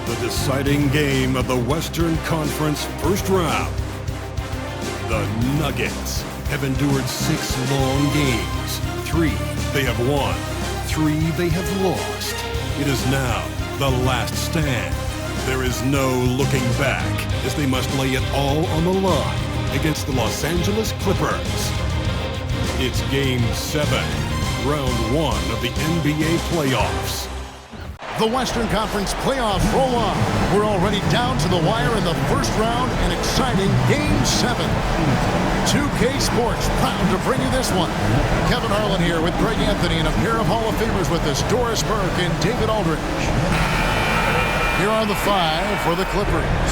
The deciding game of the Western Conference first round. The Nuggets have endured 6 long games. 3 they have won, 3 they have lost. It is now the last stand. There is no looking back as they must lay it all on the line against the Los Angeles Clippers. It's Game 7, Round 1 of the NBA playoffs. The Western Conference playoffs roll on. We're already down to the wire in the first round, an exciting Game 7. 2K Sports proud to bring you this one. Kevin Harlan here with Greg Anthony and a pair of Hall of Famers with us, Doris Burke and David Aldridge. Here are the 5 for the Clippers.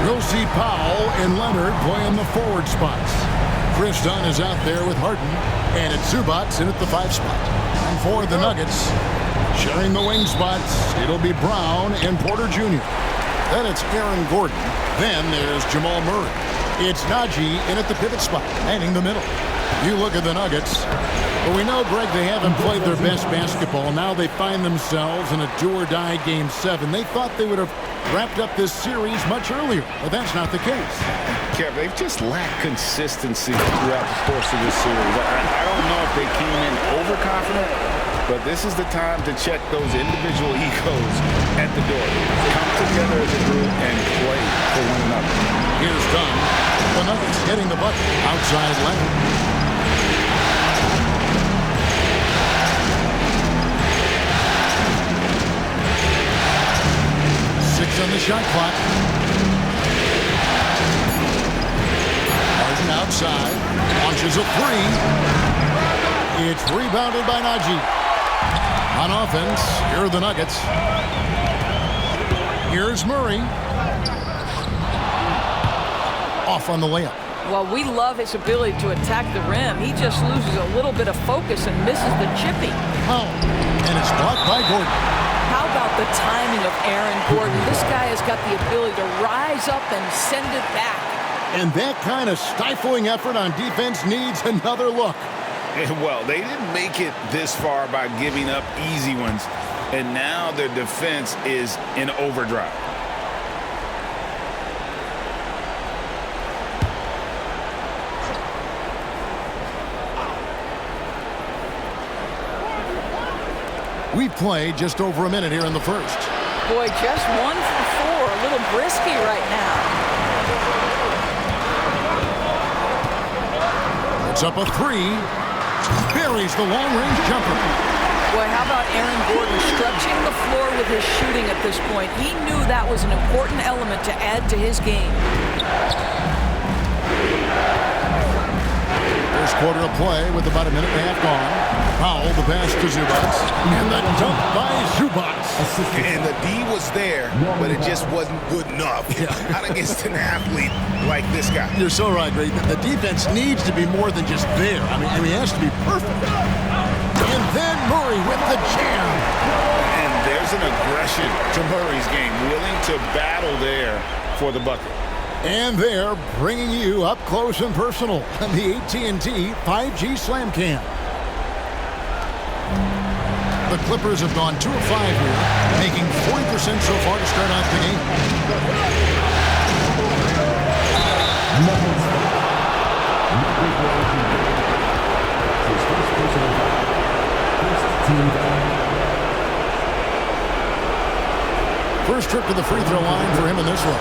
We'll see Powell and Leonard playing the forward spots. Chris Dunn is out there with Harden, and it's Zubats in at the 5 spot. And for the Nuggets, sharing the wing spots, it'll be Brown and Porter Jr. Then it's Aaron Gordon. Then there's Jamal Murray. It's Najee in at the pivot spot, manning the middle. You look at the Nuggets. Well, we know, Greg, they haven't played their best basketball. Now they find themselves in a do-or-die Game 7. They thought they would have wrapped up this series much earlier, but that's not the case. Kev, they've just lacked consistency throughout the course of this series. I don't know if they came in overconfident, but this is the time to check those individual egos at the door. Come together as a group and play for one another. Here's Dunn. The Nuggets getting the bucket. Outside Leonard. On the shot clock. Harden outside. Launches a 3. It's rebounded by Najee. On offense, here are the Nuggets. Here's Murray. Off on the layup. Well, we love his ability to attack the rim. He just loses a little bit of focus and misses the chippy. Oh, and it's blocked by Gordon. How about the timing of Aaron Gordon? This guy has got the ability to rise up and send it back. And that kind of stifling effort on defense needs another look. Well, they didn't make it this far by giving up easy ones, and now their defense is in overdrive. We played just over a minute here in the first. Boy, just 1 for 4. A little brisky right now. It's up a 3. Buries the long-range jumper. Boy, how about Aaron Gordon stretching the floor with his shooting at this point? He knew that was an important element to add to his game. First quarter of play with about a minute and a half gone. Powell, the pass to Zubac. And the dunk by Zubac. And the D was there, but it just wasn't good enough. Not against an athlete like this guy. You're so right, Ray. The defense needs to be more than just there. I mean, it has to be perfect. And then Murray with the jam. And there's an aggression to Murray's game, willing to battle there for the bucket. And they're bringing you up close and personal on the AT&T 5G Slam Cam. The Clippers have gone 2 of 5 here, making 40% so far to start off the game. First trip to the free throw line for him in this one.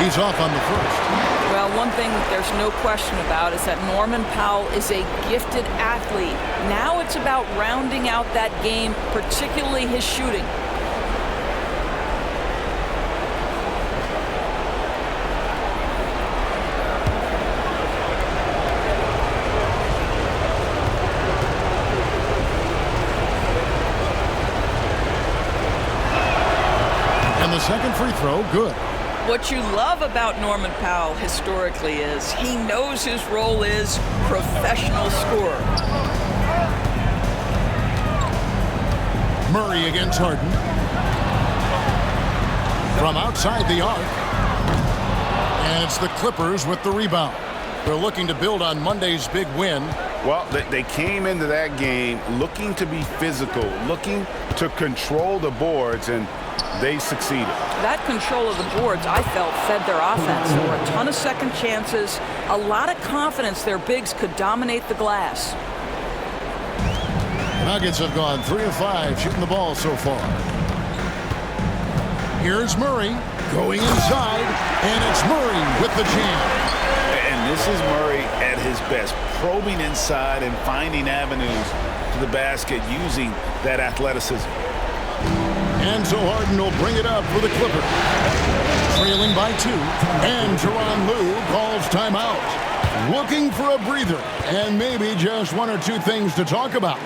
He's off on the first. Well, one thing there's no question about is that Norman Powell is a gifted athlete. Now it's about rounding out that game, particularly his shooting. And the second free throw, good. What you love about Norman Powell historically is he knows his role is professional scorer. Murray against Harden. From outside the arc. And it's the Clippers with the rebound. They're looking to build on Monday's big win. Well, they came into that game looking to be physical, looking to control the boards, and they succeeded. That control of the boards, I felt, fed their offense. There were a ton of second chances, a lot of confidence their bigs could dominate the glass. Nuggets have gone 3 of 5 shooting the ball so far. Here's Murray going inside, and it's Murray with the jam. And this is Murray at his best, probing inside and finding avenues to the basket using that athleticism. And so Harden will bring it up for the Clippers. Trailing by 2, and Tyronn Lue calls timeout. Looking for a breather, and maybe just 1 or 2 things to talk about.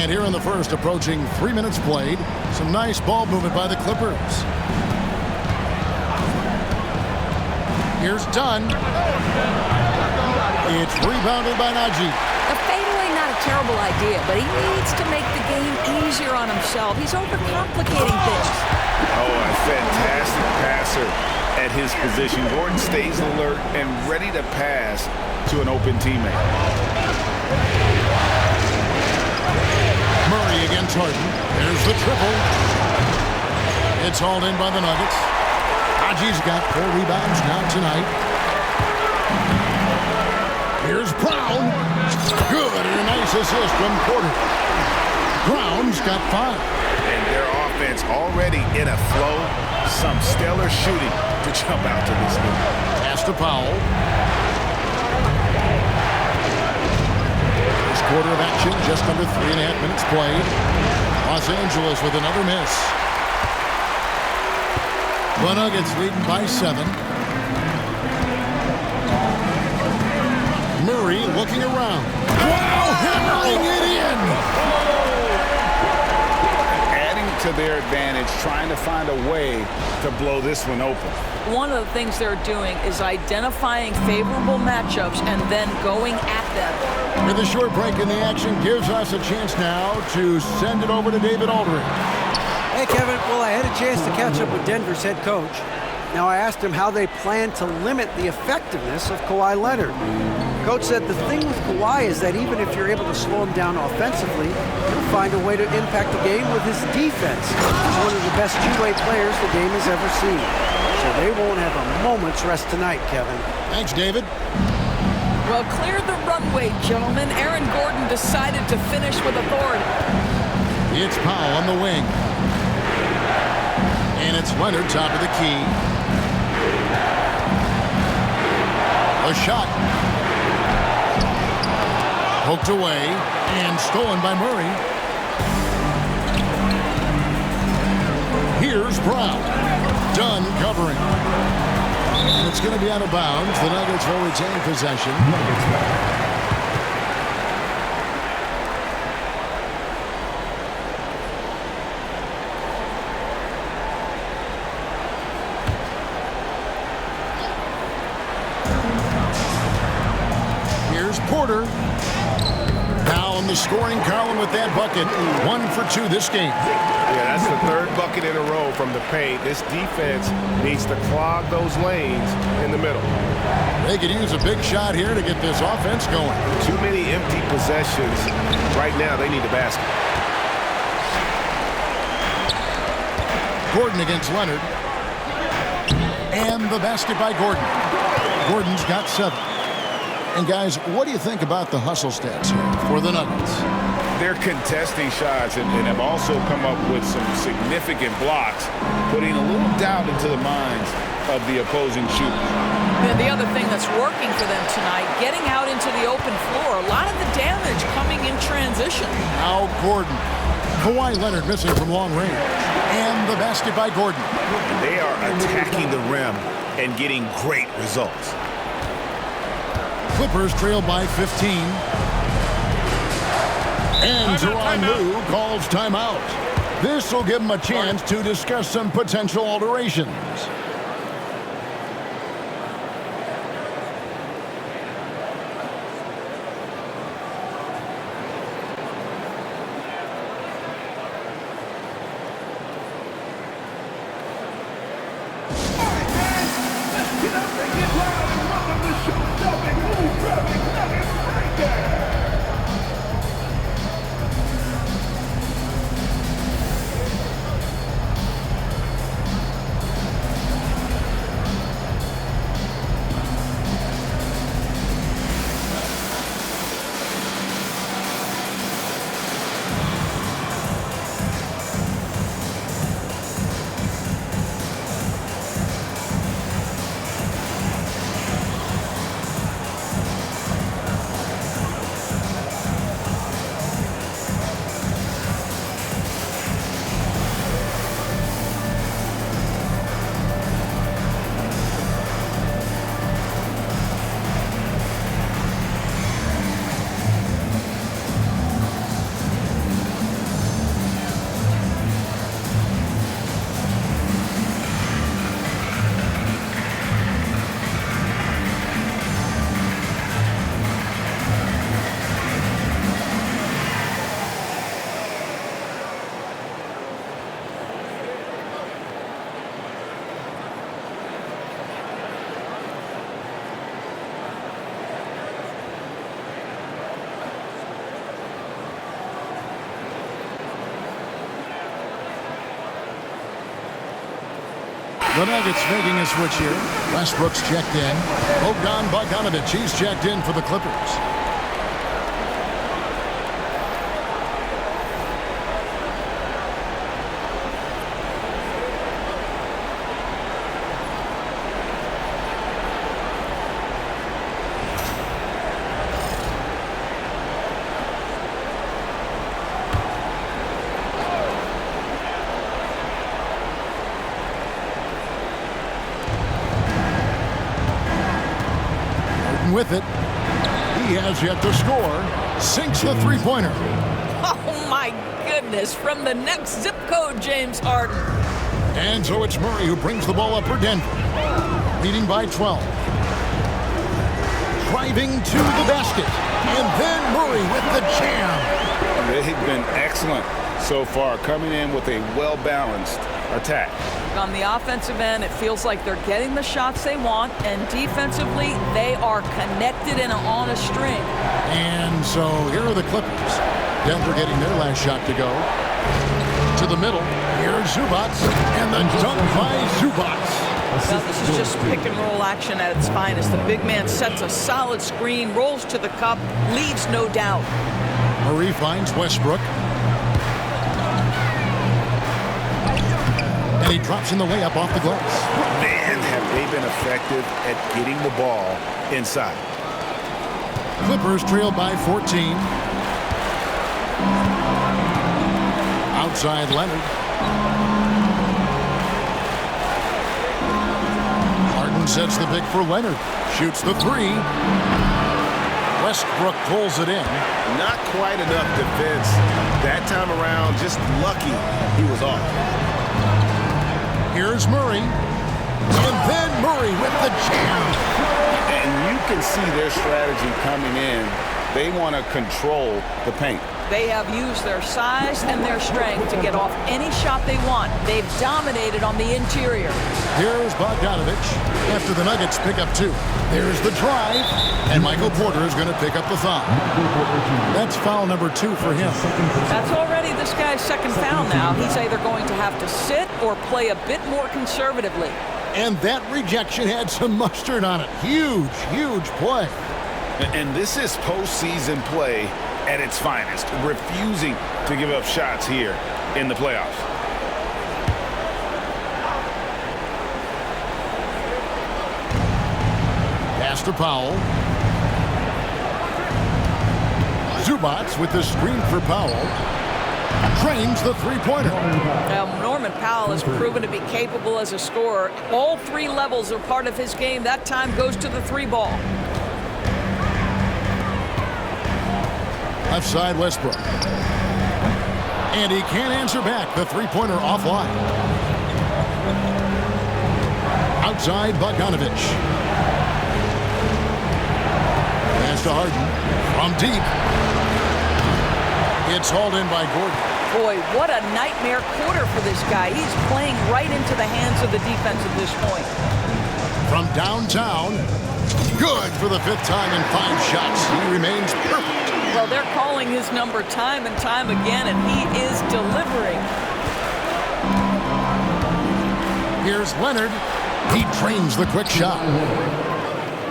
And here in the first, approaching 3 minutes played. Some nice ball movement by the Clippers. Here's Dunn. It's rebounded by Najee. The fadeaway, not a terrible idea, but he needs to make the game easier on himself. He's overcomplicating things. Oh, a fantastic passer at his position. Gordon stays alert and ready to pass to an open teammate. Murray against Harden. There's the triple. It's hauled in by the Nuggets. Najee's got 4 rebounds now tonight. Here's Brown. Good, and a nice assist from Porter. Brown's got 5. And their offense already in a flow. Some stellar shooting to jump out to this lead. Pass to Powell. First quarter of action, just under 3.5 minutes played. Los Angeles with another miss. The Nuggets leading by 7. Murray looking around. Wow, hammering it in! Adding to their advantage, trying to find a way to blow this one open. One of the things they're doing is identifying favorable matchups and then going at them. With a short break in the action, gives us a chance now to send it over to David Aldridge. Hey, Kevin. Well, I had a chance to catch up with Denver's head coach. Now, I asked him how they plan to limit the effectiveness of Kawhi Leonard. Coach said the thing with Kawhi is that even if you're able to slow him down offensively, he'll find a way to impact the game with his defense. He's one of the best two-way players the game has ever seen. So they won't have a moment's rest tonight, Kevin. Thanks, David. Well, clear the runway, gentlemen. Aaron Gordon decided to finish with authority. It's Powell on the wing. And it's Leonard top of the key. A shot. Poked away and stolen by Murray. Here's Brown. Dunn covering. And it's going to be out of bounds. The Nuggets will retain possession. Here's Porter. Now in the scoring column with that bucket. 1 for 2 this game. Yeah, that's the 3rd bucket in a row from the paint. This defense needs to clog those lanes in the middle. They could use a big shot here to get this offense going. Too many empty possessions. Right now, they need a basket. Gordon against Leonard. And the basket by Gordon. Gordon's got 7. And guys, what do you think about the hustle stats here for the Nuggets? They're contesting shots and have also come up with some significant blocks, putting a little doubt into the minds of the opposing shooters. And the other thing that's working for them tonight, getting out into the open floor. A lot of the damage coming in transition. Now Gordon. Kawhi Leonard missing from long range. And the basket by Gordon. And they are attacking the rim and getting great results. Clippers trail by 15. And Tyronn Lue calls timeout. This will give him a chance to discuss some potential alterations. The Nuggets making a switch here. Westbrook's checked in. Bogdan, he's checked in for the Clippers. With it, he has yet to score. Sinks the three-pointer. Oh my goodness, from the next zip code, James Harden. And so it's Murray who brings the ball up for Denver, leading by 12. Driving to the basket, and then Murray with the jam. They've been excellent so far, coming in with a well-balanced attack. On the offensive end, it feels like they're getting the shots they want, and defensively, they are connected and on a string. And so here are the Clippers. Denver getting their last shot to go. To the middle. Here's Zubac, and the dunk by Zubac. Now, this is just pick and roll action at its finest. The big man sets a solid screen, rolls to the cup, leaves no doubt. Murray finds Westbrook. And he drops in the layup off the glass. Man, have they been effective at getting the ball inside. Clippers trail by 14. Outside Leonard. Harden sets the pick for Leonard. Shoots the three. Westbrook pulls it in. Not quite enough defense that time around. Just lucky he was off. Here's Murray. And then Murray with the jam. And you can see their strategy coming in. They want to control the paint. They have used their size and their strength to get off any shot they want. They've dominated on the interior. Here's Bogdanovich after the Nuggets pick up two. There's the drive, and Michael Porter is going to pick up the foul. That's foul number 2 for him. That's already this guy's second foul now. He's either going to have to sit or play a bit more conservatively. And that rejection had some mustard on it. Huge, huge play. And this is postseason play at its finest, refusing to give up shots here in the playoffs. Pass to Powell. Zubac with the screen for Powell. Drains the three-pointer. Now, Norman Powell has proven to be capable as a scorer. All 3 levels are part of his game. That time goes to the 3-ball. Left side Westbrook. And he can't answer back. The three-pointer offline. Outside Bogdanovich. Pass to Harden. From deep. It's hauled in by Gordon. Boy, what a nightmare quarter for this guy. He's playing right into the hands of the defense at this point. From downtown. Good for the 5th time in 5 shots. He remains perfect. Well, they're calling his number time and time again, and he is delivering. Here's Leonard. He trains the quick shot.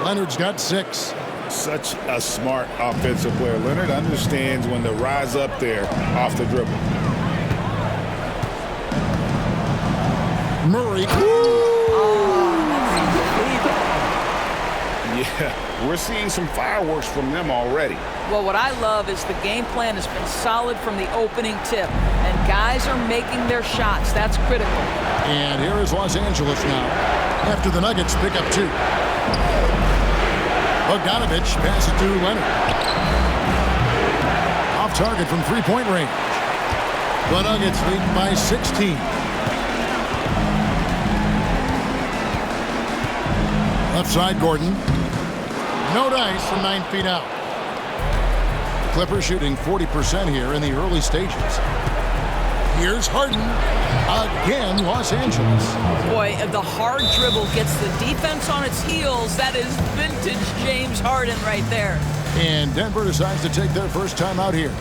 Leonard's got 6. Such a smart offensive player. Leonard understands when to rise up there off the dribble. Murray. Yeah, we're seeing some fireworks from them already. Well, what I love is the game plan has been solid from the opening tip, and guys are making their shots. That's critical. And here is Los Angeles now, after the Nuggets pick up 2. Bogdanovich passes to Leonard. Off target from three-point range. The Nuggets lead by 16. Left side Gordon. No dice from 9 feet out. Clippers shooting 40% here in the early stages. Here's Harden. Again, Los Angeles. Boy, the hard dribble gets the defense on its heels. That is vintage James Harden right there. And Denver decides to take their first time out here.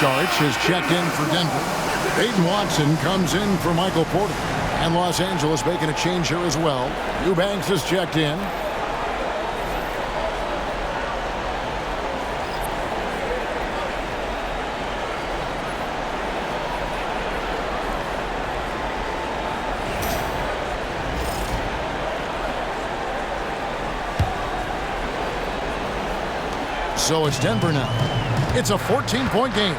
Saric has checked in for Denver. Peyton Watson comes in for Michael Porter. And Los Angeles making a change here as well. Eubanks has checked in. So it's Denver now. It's a 14-point game.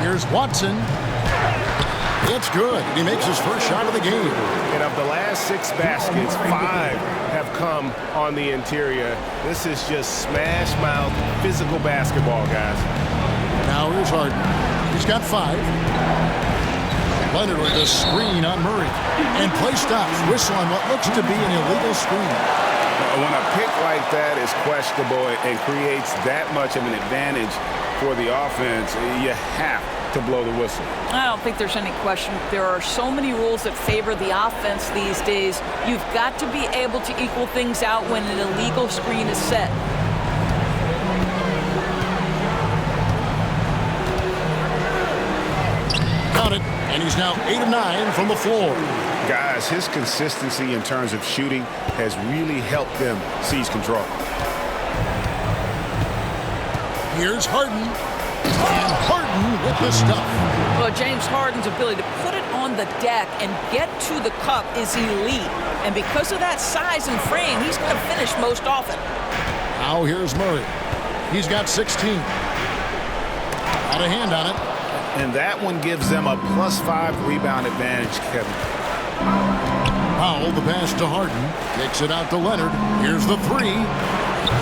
Here's Watson. It's good. He makes his first shot of the game. And of the last 6 baskets, 5 have come on the interior. This is just smash mouth physical basketball, guys. Now here's Harden. He's got 5. Leonard with a screen on Murray. And play stops. Whistle on what looks to be an illegal screen. When a pick like that is questionable and creates that much of an advantage for the offense, you have to blow the whistle. I don't think there's any question. There are so many rules that favor the offense these days. You've got to be able to equal things out when an illegal screen is set. Count it, and he's now 8 of 9 from the floor. Guys, his consistency in terms of shooting has really helped them seize control. Here's Harden. And Harden with the stuff. Well, James Harden's ability to put it on the deck and get to the cup is elite. And because of that size and frame, he's going to finish most often. Now here's Murray. He's got 16. Got a hand on it. And that one gives them a +5 rebound advantage, Kevin. Powell, the pass to Harden. Kicks it out to Leonard. Here's the 3.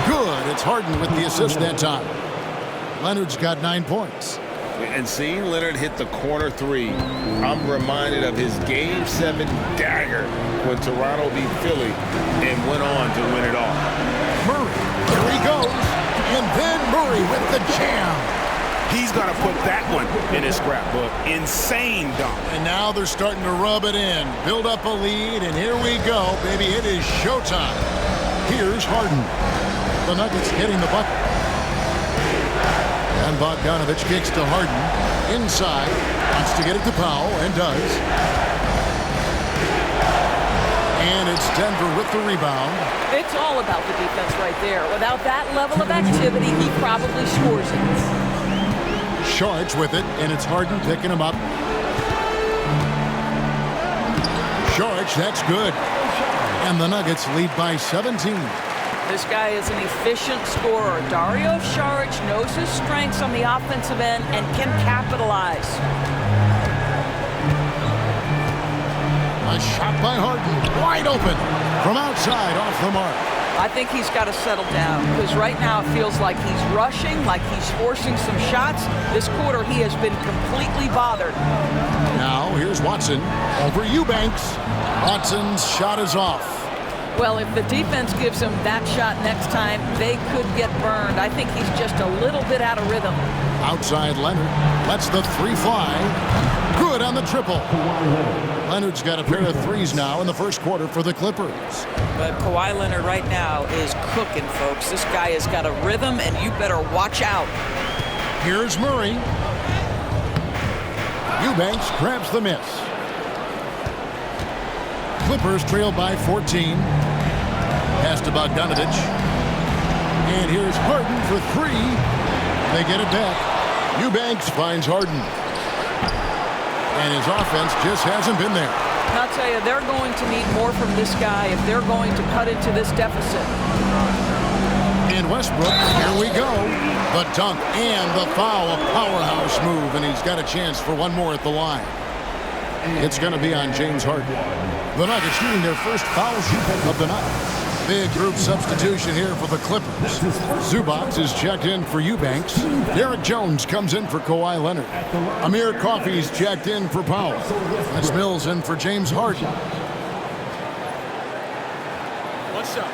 Good. It's Harden with the assist that time. Leonard's got 9 points. And seeing Leonard hit the corner 3, I'm reminded of his Game 7 dagger when Toronto beat Philly and went on to win it all. Murray, here he goes. And then Murray with the jam. He's going to put that one in his scrapbook. Insane dunk. And now they're starting to rub it in. Build up a lead, and here we go, baby. It is showtime. Here's Harden. The Nuggets getting the bucket. And Bogdanovich kicks to Harden. Inside. Wants to get it to Powell, and does. And it's Denver with the rebound. It's all about the defense right there. Without that level of activity, he probably scores it. Saric with it, and it's Harden picking him up. Saric, that's good. And the Nuggets lead by 17. This guy is an efficient scorer. Dario Saric knows his strengths on the offensive end and can capitalize. A shot by Harden, wide open, from outside, off the mark. I think he's got to settle down because right now it feels like he's rushing, like he's forcing some shots. This quarter he has been completely bothered. Now here's Watson over Eubanks. Watson's shot is off. Well, if the defense gives him that shot next time, they could get burned. I think he's just a little bit out of rhythm. Outside Leonard lets the 3 fly. Good on the triple. Leonard's got a pair of 3s now in the first quarter for the Clippers. But Kawhi Leonard right now is cooking, folks. This guy has got a rhythm, and you better watch out. Here's Murray. Eubanks grabs the miss. Clippers trail by 14. Pass to Bogdanovich. And here's Harden for 3. They get it back. Eubanks finds Harden. And his offense just hasn't been there. I'll tell you, they're going to need more from this guy if they're going to cut into this deficit. And Westbrook, here we go. The dunk and the foul, a powerhouse move, and he's got a chance for one more at the line. It's going to be on James Harden. The Nuggets shooting their first foul shoot of the night. Big group substitution here for the Clippers. Zubac is checked in for Eubanks. Derek Jones comes in for Kawhi Leonard. Amir Coffey's checked in for Powell. That's Mills in for James Harden. What's up?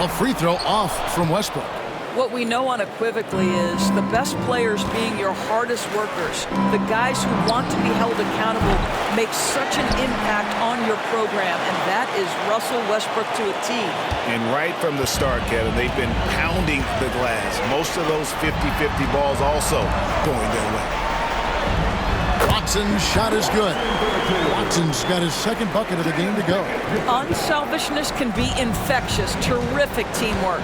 A free throw off from Westbrook. What we know unequivocally is the best players being your hardest workers, the guys who want to be held accountable, make such an impact on your program, and that is Russell Westbrook to a T. And right from the start, Kevin, they've been pounding the glass. Most of those 50-50 balls also going their way. Watson's shot is good. Watson's got his second bucket of the game to go. Unselfishness can be infectious. Terrific teamwork.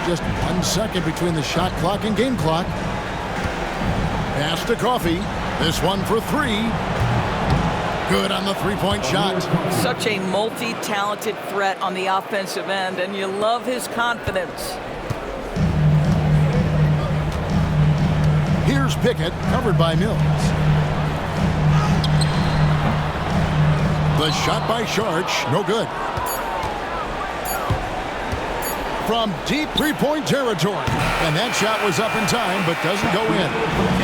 Just 1 second between the shot clock and game clock. Pass to Coffee. This one for three. Good on the three-point shot. Such a multi-talented threat on the offensive end, and you love his confidence. Here's Pickett, covered by Mills. The shot by Sharch, no good. From deep three-point territory. And that shot was up in time, but doesn't go in.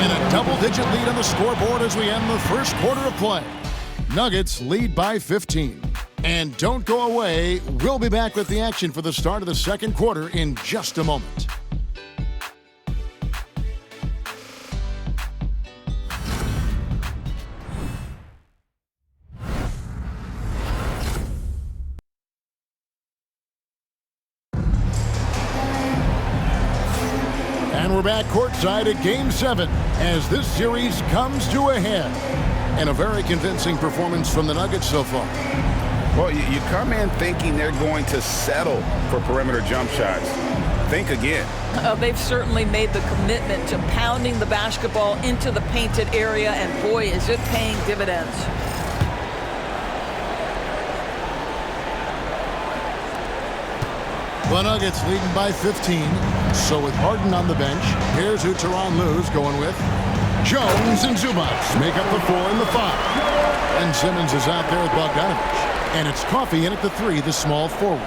And a double-digit lead on the scoreboard as we end the first quarter of play. Nuggets lead by 15. And don't go away. We'll be back with the action for the start of the second quarter in just a moment. And we're back courtside at Game 7 as this series comes to a head. And a very convincing performance from the Nuggets so far. Well, you come in thinking they're going to settle for perimeter jump shots. Think again. They've certainly made the commitment to pounding the basketball into the painted area, and boy, is it paying dividends. The Nuggets leading by 15. So with Harden on the bench, here's who Tyronn Lue's going with. Jones and Zubac make up the 4 and the 5. And Simmons is out there with Bogdanovich. And it's Coffee in at the 3, the small forward.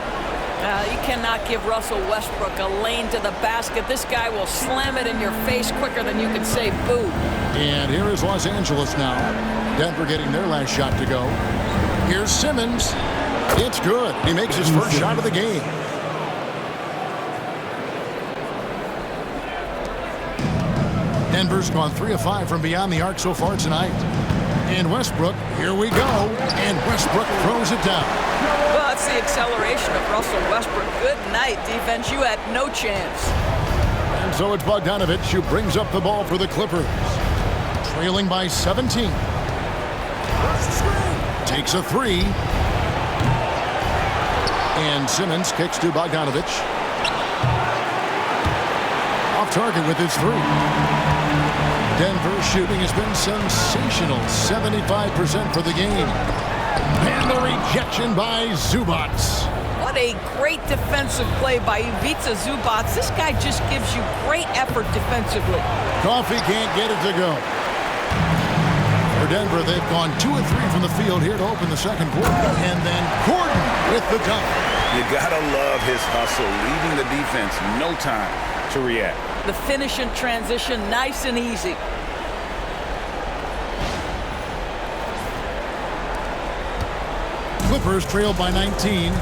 You cannot give Russell Westbrook a lane to the basket. This guy will slam it in your face quicker than you can say boo. And here is Los Angeles now. Denver getting their last shot to go. Here's Simmons. It's good. He makes his first shot of the game. Denver's gone 3 of 5 from beyond the arc so far tonight. And Westbrook, here we go. And Westbrook throws it down. Well, that's the acceleration of Russell Westbrook. Good night, defense. You had no chance. And so it's Bogdanovich who brings up the ball for the Clippers. Trailing by 17. Takes a 3. And Simmons kicks to Bogdanovich. Off target with his 3. Denver's shooting has been sensational, 75% for the game. And the rejection by Zubac. What a great defensive play by Ivica Zubac. This guy just gives you great effort defensively. Coffee can't get it to go. For Denver, they've gone 2 of 3 from the field here to open the second quarter. And then Gordon with the dunk. You gotta love his hustle, leaving the defense no time to react. The finish in transition, nice and easy. Clippers trail by 19.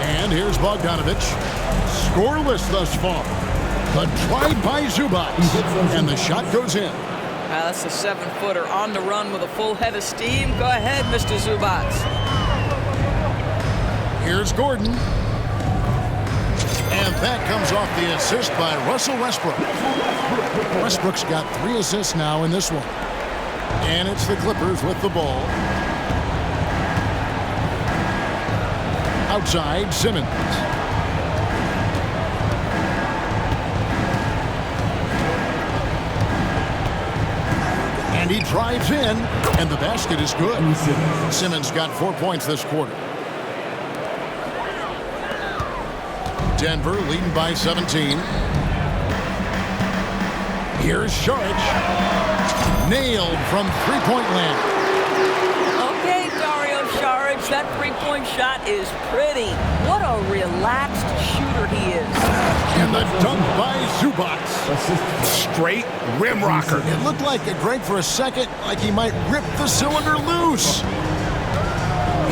And here's Bogdanovich. Scoreless thus far. But tried by Zubac. And the shot goes in. That's a 7-footer on the run with a full head of steam. Go ahead, Mr. Zubac. Here's Gordon. And that comes off the assist by Russell Westbrook. Westbrook's got 3 assists now in this one. And it's the Clippers with the ball. Outside, Simmons. And he drives in, and the basket is good. Simmons got 4 points this quarter. Denver leading by 17. Here's Sharch. Nailed from three-point land. Okay, Dario Saric, that three-point shot is pretty. What a relaxed shooter he is. And the dunk by Zubac. Straight rim rocker. It looked like a Greg for a second, like he might rip the cylinder loose.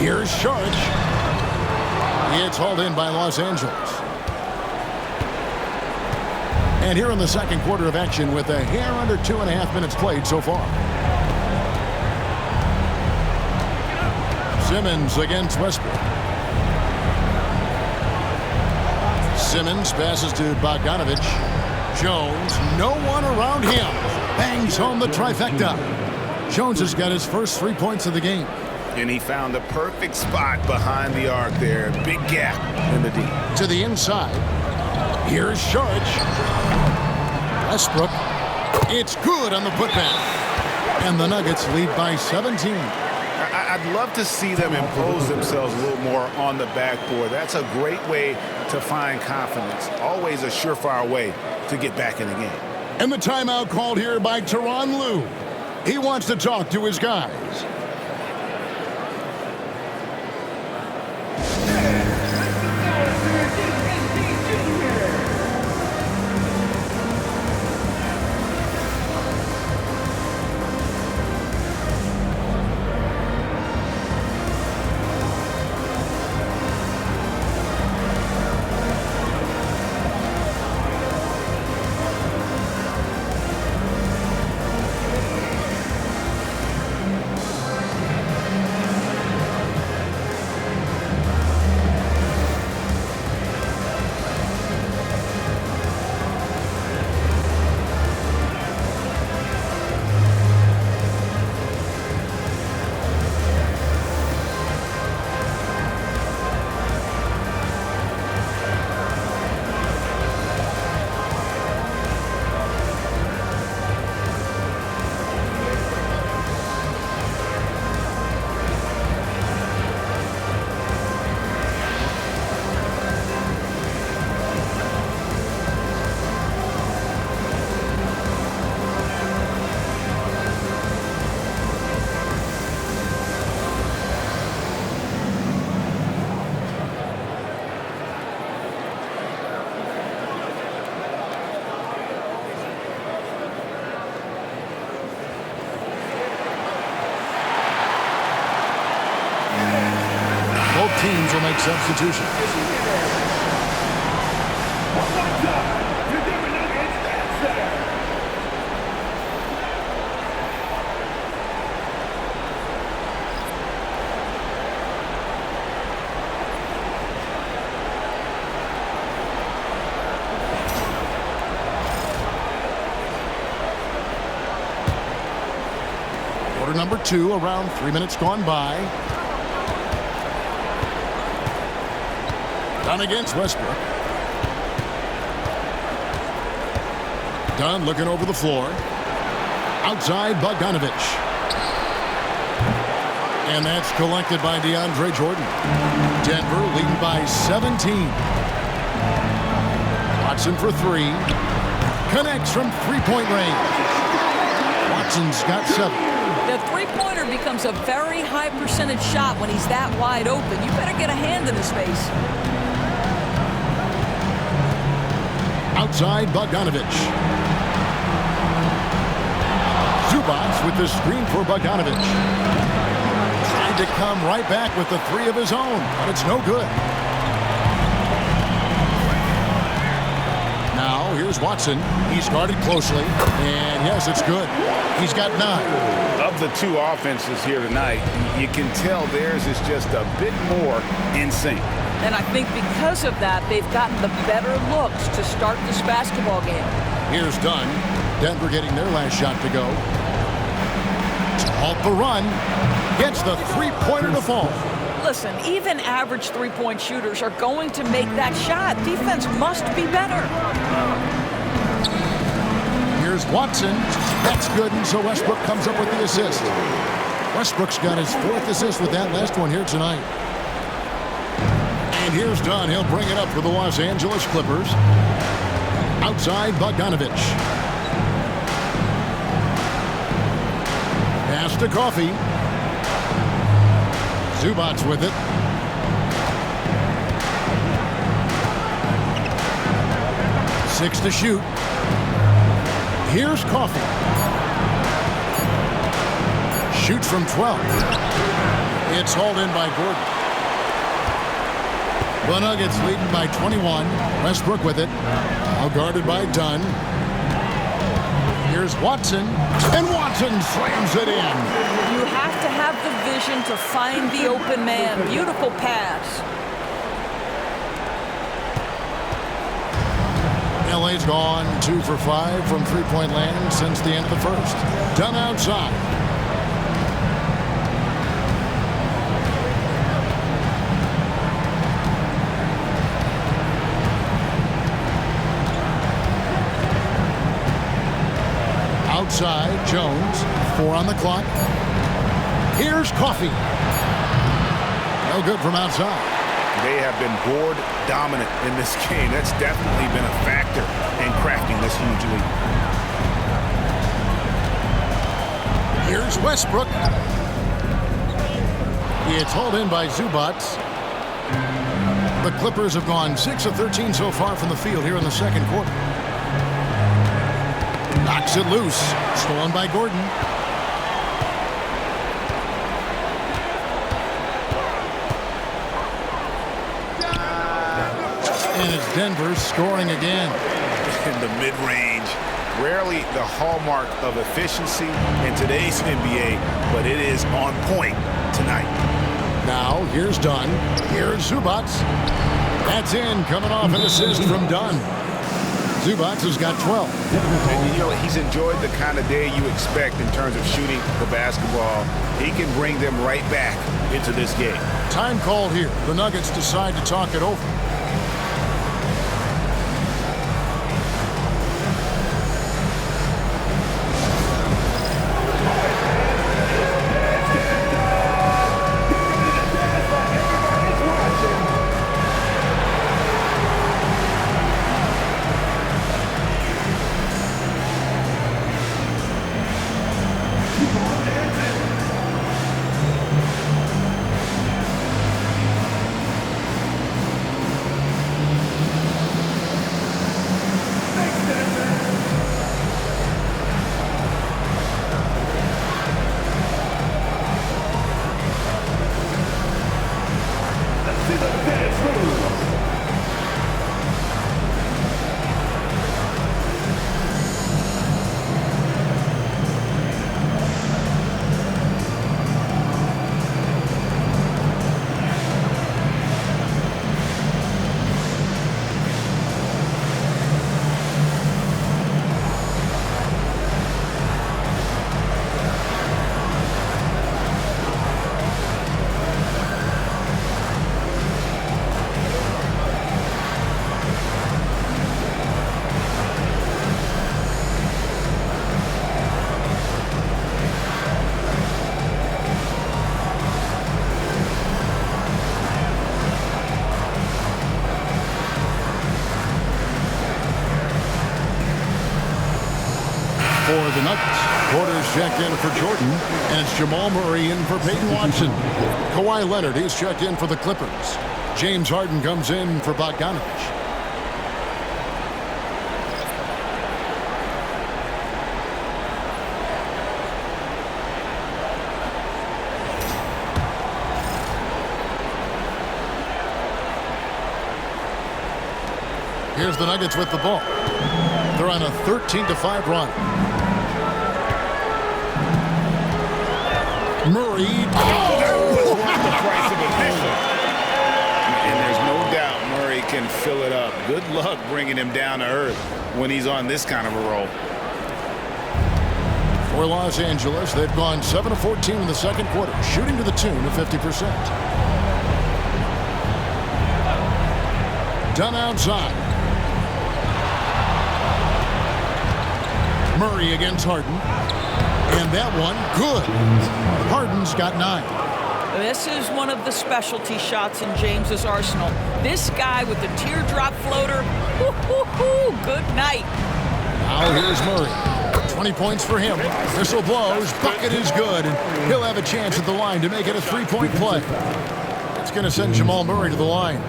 Here's Sharch. It's hauled in by Los Angeles. And here in the second quarter of action with a hair under 2.5 minutes played so far. Simmons against Westbrook. Simmons passes to Bogdanovic. Jones, no one around him. Bangs home the trifecta. Jones has got his first 3 points of the game. And he found the perfect spot behind the arc there. Big gap in the D. To the inside. Here's Sharge. Westbrook. It's good on the putback. And the Nuggets lead by 17. I'd love to see them impose themselves a little more on the backboard. That's a great way to find confidence. Always a surefire way to get back in the game. And the timeout called here by Tyronn Lue. He wants to talk to his guys. Teams will make substitutions. Quarter number 2, around 3 minutes gone by. Dunn against Westbrook. Dunn looking over the floor. Outside Bogdanovic. And that's collected by DeAndre Jordan. Denver leading by 17. Watson for 3. Connects from three-point range. Watson's got 7. The three-pointer becomes a very high percentage shot when he's that wide open. You better get a hand in his face. Outside Bogdanovic. Zubac with the screen for Bogdanovic. Trying to come right back with the 3 of his own, but it's no good. Now here's Watson. He's guarded closely, and yes, it's good. He's got 9. Of the 2 offenses here tonight, you can tell theirs is just a bit more in sync. And I think because of that, they've gotten the better looks to start this basketball game. Here's Dunn. Denver getting their last shot to go. To halt the run. Gets the three-pointer to fall. Listen, even average three-point shooters are going to make that shot. Defense must be better. Here's Watson. That's good, and so Westbrook comes up with the assist. Westbrook's got his 4th assist with that last one here tonight. And here's Dunn. He'll bring it up for the Los Angeles Clippers. Outside Bogdanovic. Pass to Coffey. Zubac with it. Six to shoot. Here's Coffey. Shoots from 12. It's hauled in by Gordon. The Nuggets leading by 21. Westbrook with it. Now guarded by Dunn. Here's Watson. And Watson slams it in. You have to have the vision to find the open man. Beautiful pass. LA's gone 2 for 5 from three-point land since the end of the first. Dunn outside. Outside, Jones. 4 on the clock. Here's Coffey. No good from outside. They have been board dominant in this game. That's definitely been a factor in crafting this huge lead. Here's Westbrook. It's hauled in by Zubac. The Clippers have gone 6 of 13 so far from the field here in the second quarter. Knocks it loose. Stolen by Gordon. And it's Denver scoring again. In the mid-range, rarely the hallmark of efficiency in today's NBA, but it is on point tonight. Now, here's Dunn. Here's Zubac. That's in, coming off an assist from Dunn. Zubac has got 12. And you know, he's enjoyed the kind of day you expect in terms of shooting the basketball. He can bring them right back into this game. Time called here. The Nuggets decide to talk it over. For the Nuggets, Porter's checked in for Jordan, and it's Jamal Murray in for Peyton Watson. Kawhi Leonard is checked in for the Clippers. James Harden comes in for Bogdanovich. Here's the Nuggets with the ball. They're on a 13-5 run. Murray. That was worth the price of admission. And there's no doubt Murray can fill it up. Good luck bringing him down to earth when he's on this kind of a roll. For Los Angeles, they've gone 7 of 14 in the second quarter, shooting to the tune of 50%. Done outside. Murray against Harden. And that one, good. Harden's got 9. This is one of the specialty shots in James's arsenal. This guy with the teardrop floater, good night. Now here's Murray. 20 points for him. Whistle blows, bucket is good, and he'll have a chance at the line to make it a 3-point play. It's going to send Jamal Murray to the line.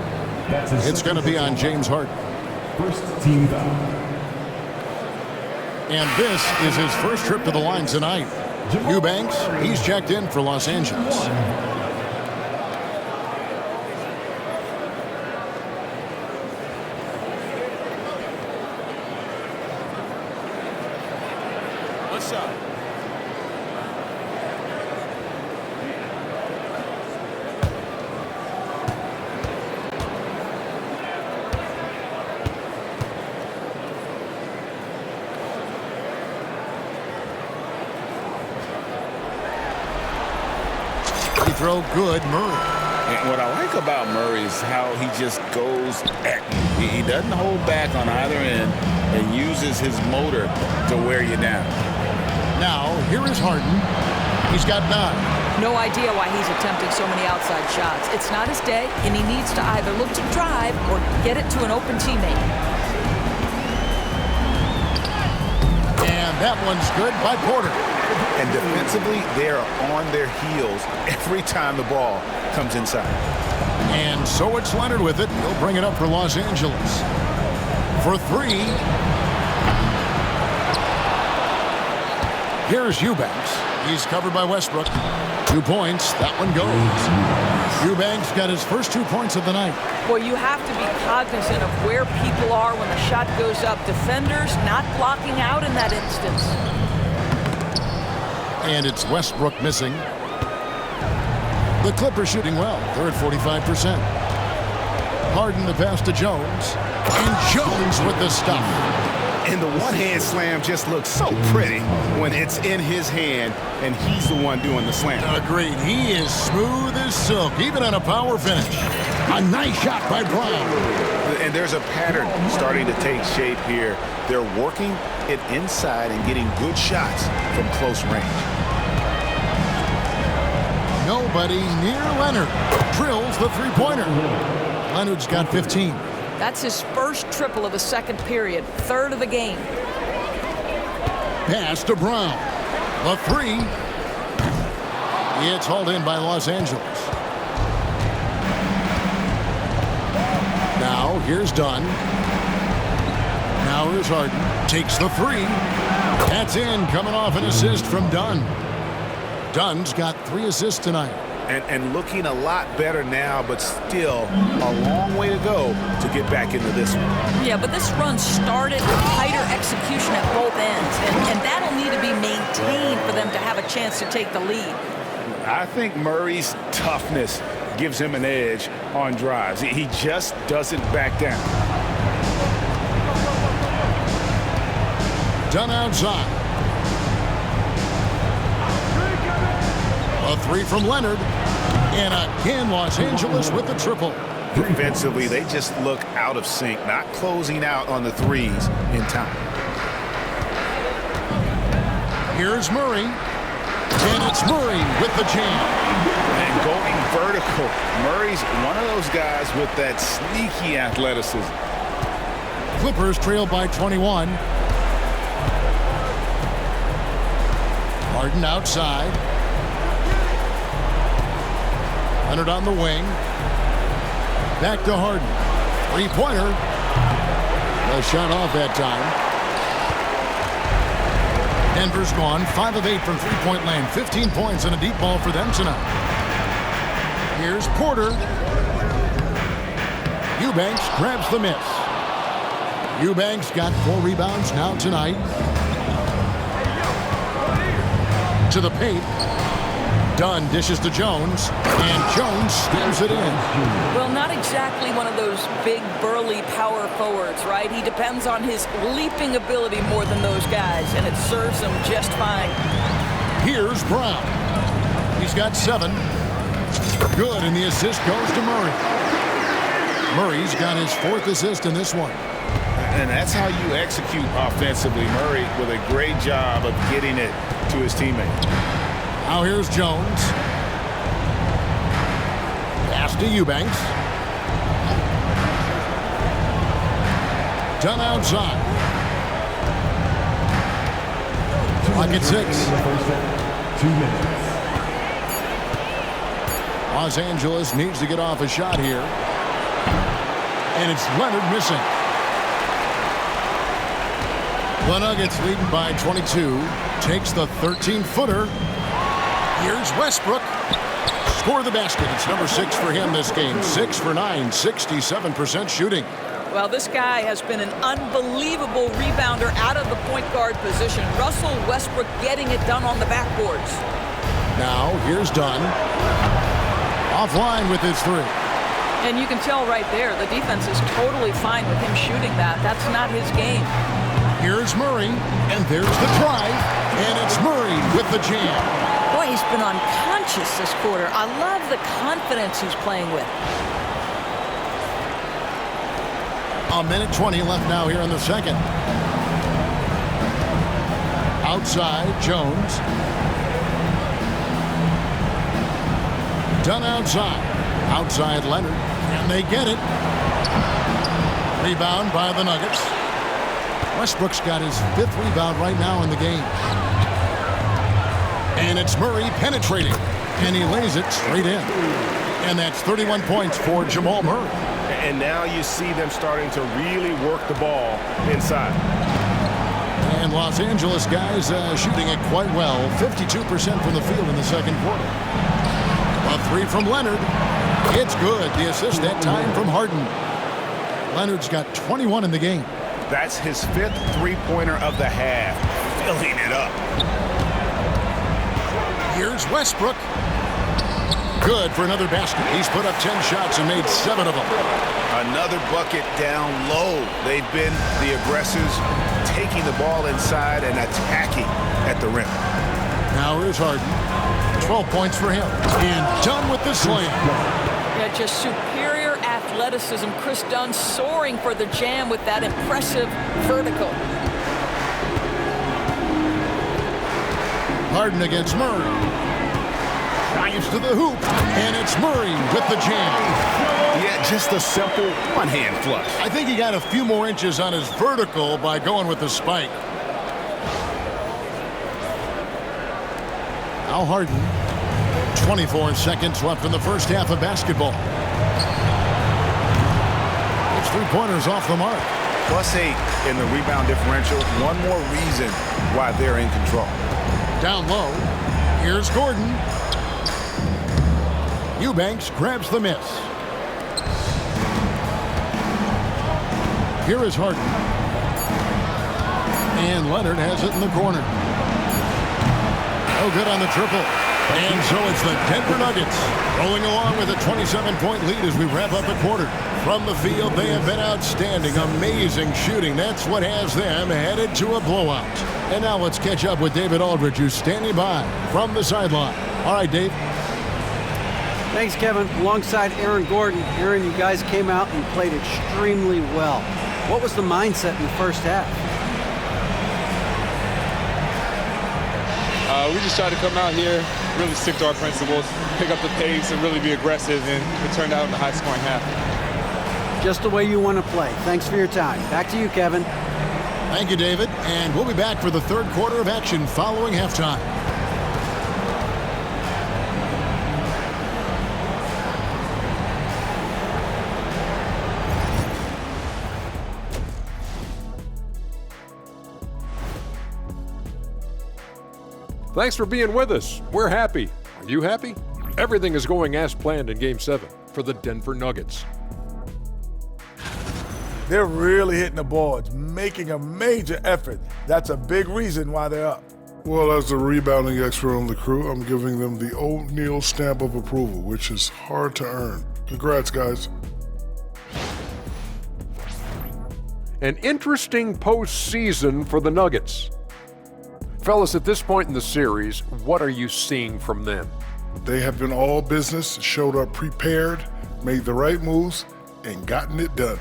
It's going to be on James Harden. First team foul. And this is his first trip to the line tonight. Eubanks, he's checked in for Los Angeles. What's up? Throw good, Murray. And what I like about Murray is how he just goes at you. He doesn't hold back on either end and uses his motor to wear you down. Now, here is Harden. He's got 9. No idea why he's attempting so many outside shots. It's not his day, and he needs to either look to drive or get it to an open teammate. And that one's good by Porter. And defensively, they are on their heels every time the ball comes inside. And so it's Leonard with it. He'll bring it up for Los Angeles. For 3. Here's Eubanks. He's covered by Westbrook. 2 points. That one goes. Eubanks got his first 2 points of the night. Well, you have to be cognizant of where people are when the shot goes up. Defenders not blocking out in that instance. And it's Westbrook missing. The Clippers shooting well. They're at 45%. Harden the pass to Jones. And Jones with the stuff. And the one-hand slam just looks so pretty when it's in his hand and he's the one doing the slam. Agreed. He is smooth as silk, even on a power finish. A nice shot by Brown. And there's a pattern starting to take shape here. They're working it inside and getting good shots from close range. Nobody near Leonard. Drills the three-pointer. Leonard's got 15. That's his first triple of the second period, third of the game. Pass to Brown. The 3. It's hauled in by Los Angeles. Now here's Dunn. Now here's Harden. Takes the 3. That's in, coming off an assist from Dunn. Dunn's got 3 assists tonight. And looking a lot better now, but still a long way to go to get back into this one. Yeah, but this run started with tighter execution at both ends, and that'll need to be maintained for them to have a chance to take the lead. I think Murray's toughness gives him an edge on drives. He just doesn't back down. Dunn outside. A 3 from Leonard. And again, Los Angeles with the triple. Defensively, they just look out of sync, not closing out on the threes in time. Here's Murray. And it's Murray with the jam. And going vertical. Murray's one of those guys with that sneaky athleticism. Clippers trail by 21. Harden outside. Leonard on the wing. Back to Harden. Three-pointer. A shot off that time. Denver's gone 5 of 8 from three-point land. 15 points and a deep ball for them tonight. Here's Porter. Eubanks grabs the miss. Eubanks got 4 rebounds now tonight. To the paint. Dunn dishes to Jones, and Jones slams it in. Well, not exactly one of those big, burly power forwards, right? He depends on his leaping ability more than those guys, and it serves him just fine. Here's Brown. He's got 7. Good, and the assist goes to Murray. Murray's got his 4th assist in this one. And that's how you execute offensively. Murray with a great job of getting it to his teammate. Now here's Jones. Pass to Eubanks. Dunn outside. Clock at 6. 2 minutes. Los Angeles needs to get off a shot here. And it's Leonard missing. The Nuggets leading by 22. Takes the 13-footer. Here's Westbrook. Score the basket. It's number 6 for him this game. 6 for 9, 67% shooting. Well, this guy has been an unbelievable rebounder out of the point guard position. Russell Westbrook getting it done on the backboards. Now, here's Dunn. Offline with his three. And you can tell right there, the defense is totally fine with him shooting that. That's not his game. Here's Murray, and there's the drive, and it's Murray with the jam. Boy, he's been unconscious this quarter. I love the confidence he's playing with. A minute 20 left now here in the second. Outside, Jones. Dunn outside. Outside Leonard. And they get it. Rebound by the Nuggets. Westbrook's got his 5th rebound right now in the game. And it's Murray penetrating. And he lays it straight in. And that's 31 points for Jamal Murray. And now you see them starting to really work the ball inside. And Los Angeles guys shooting it quite well. 52% from the field in the second quarter. A three from Leonard. It's good. The assist that time from Harden. Leonard's got 21 in the game. That's his 5th three-pointer of the half. Filling it up. Here's Westbrook. Good for another basket. He's put up 10 shots and made 7 of them. Another bucket down low. They've been the aggressors, taking the ball inside and attacking at the rim. Now here's Harden. 12 points for him. And Dunn with the slam. Yeah, just superior athleticism. Chris Dunn soaring for the jam with that impressive vertical. Harden against Murray. Drives to the hoop. And it's Murray with the jam. Yeah, just a simple one-hand flush. I think he got a few more inches on his vertical by going with the spike. Now Harden. 24 seconds left in the first half of basketball. It's 3-pointers off the mark. +8 in the rebound differential. One more reason why they're in control. Down low. Here's Gordon. Eubanks grabs the miss. Here is Harden. And Leonard has it in the corner. Oh, good on the triple. And so it's the Denver Nuggets rolling along with a 27-point lead as we wrap up a quarter. From the field, they have been outstanding. Amazing shooting. That's what has them headed to a blowout. And now let's catch up with David Aldridge, who's standing by from the sideline. All right, Dave. Thanks, Kevin. Alongside Aaron Gordon. Aaron, you guys came out and played extremely well. What was the mindset in the first half? We just tried to come out here, really stick to our principles, pick up the pace, and really be aggressive, and it turned out in a high-scoring half. Just the way you want to play. Thanks for your time. Back to you, Kevin. Thank you, David. And we'll be back for the third quarter of action following halftime. Thanks for being with us. We're happy. Are you happy? Everything is going as planned in Game 7 for the Denver Nuggets. They're really hitting the boards, making a major effort. That's a big reason why they're up. Well, as the rebounding expert on the crew, I'm giving them the O'Neal stamp of approval, which is hard to earn. Congrats, guys. An interesting postseason for the Nuggets. Fellas, at this point in the series, what are you seeing from them? They have been all business, showed up prepared, made the right moves, and gotten it done.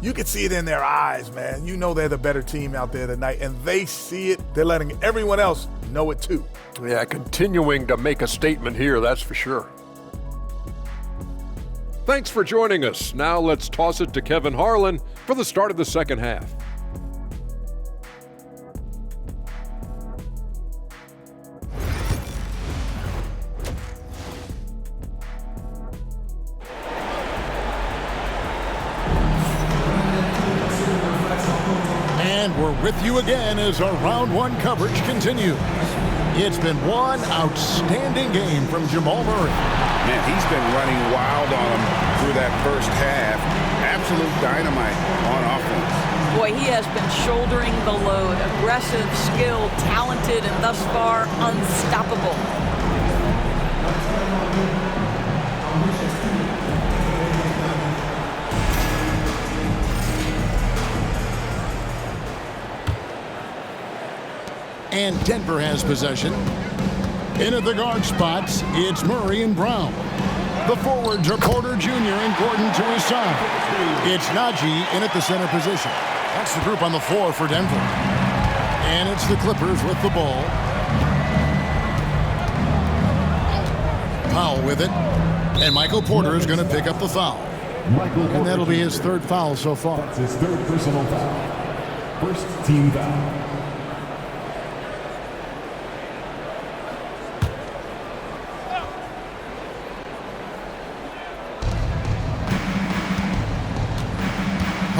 You can see it in their eyes, man. You know they're the better team out there tonight, and they see it. They're letting everyone else know it too. Yeah, continuing to make a statement here, that's for sure. Thanks for joining us. Now let's toss it to Kevin Harlan for the start of the second half. We're with you again as our round one coverage continues. It's been one outstanding game from Jamal Murray. Man, he's been running wild on them through that first half. absolute dynamite on offense. Boy, he has been shouldering the load. Aggressive, skilled, talented, and thus far unstoppable. And Denver has possession. In at the guard spots, it's Murray and Brown. The forwards are Porter Jr. and Gordon to his side. It's Najee in at the center position. That's the group on the floor for Denver. And it's the Clippers with the ball. Powell with it. And Michael Porter is going to pick up the foul. And that'll be his third foul so far. That's his third personal foul. First team foul.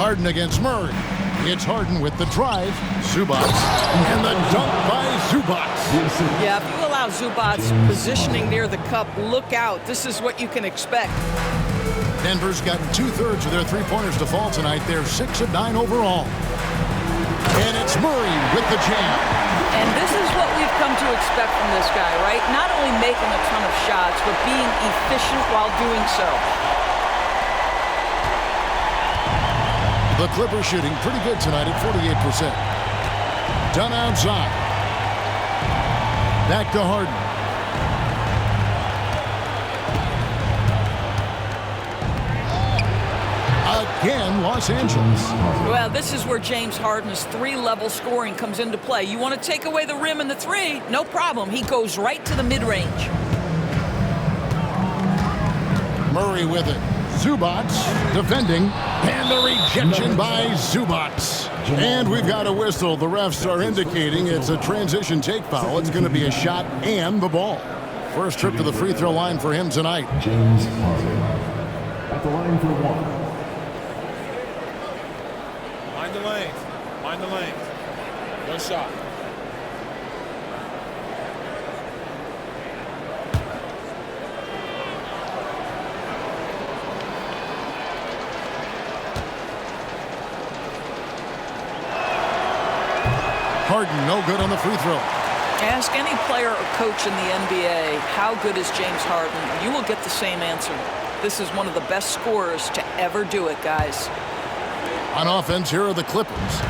Harden against Murray. It's Harden with the drive. Zubac. And the dunk by Zubac. Yeah, if you allow Zubac positioning near the cup, look out. This is what you can expect. Denver's gotten 2/3 of their three-pointers to fall tonight. They're 6 of 9 overall. And it's Murray with the jam. And this is what we've come to expect from this guy, right? Not only making a ton of shots, but being efficient while doing so. The Clippers shooting pretty good tonight at 48%. Done outside. Back to Harden. Again, Los Angeles. Well, this is where James Harden's three-level scoring comes into play. You want to take away the rim and the three? No problem. He goes right to the mid-range. Murray with it. Zubac defending, and the rejection by Zubac. And we've got a whistle. The refs are indicating it's a transition take foul. It's going to be a shot and the ball. First trip to the free throw line for him tonight. James Harden at the line for one. Mind the lanes. Mind the lanes. One shot. Harden, no good on the free throw. Ask any player or coach in the NBA, how good is James Harden? You will get the same answer. This is one of the best scorers to ever do it, guys. On offense, here are the Clippers.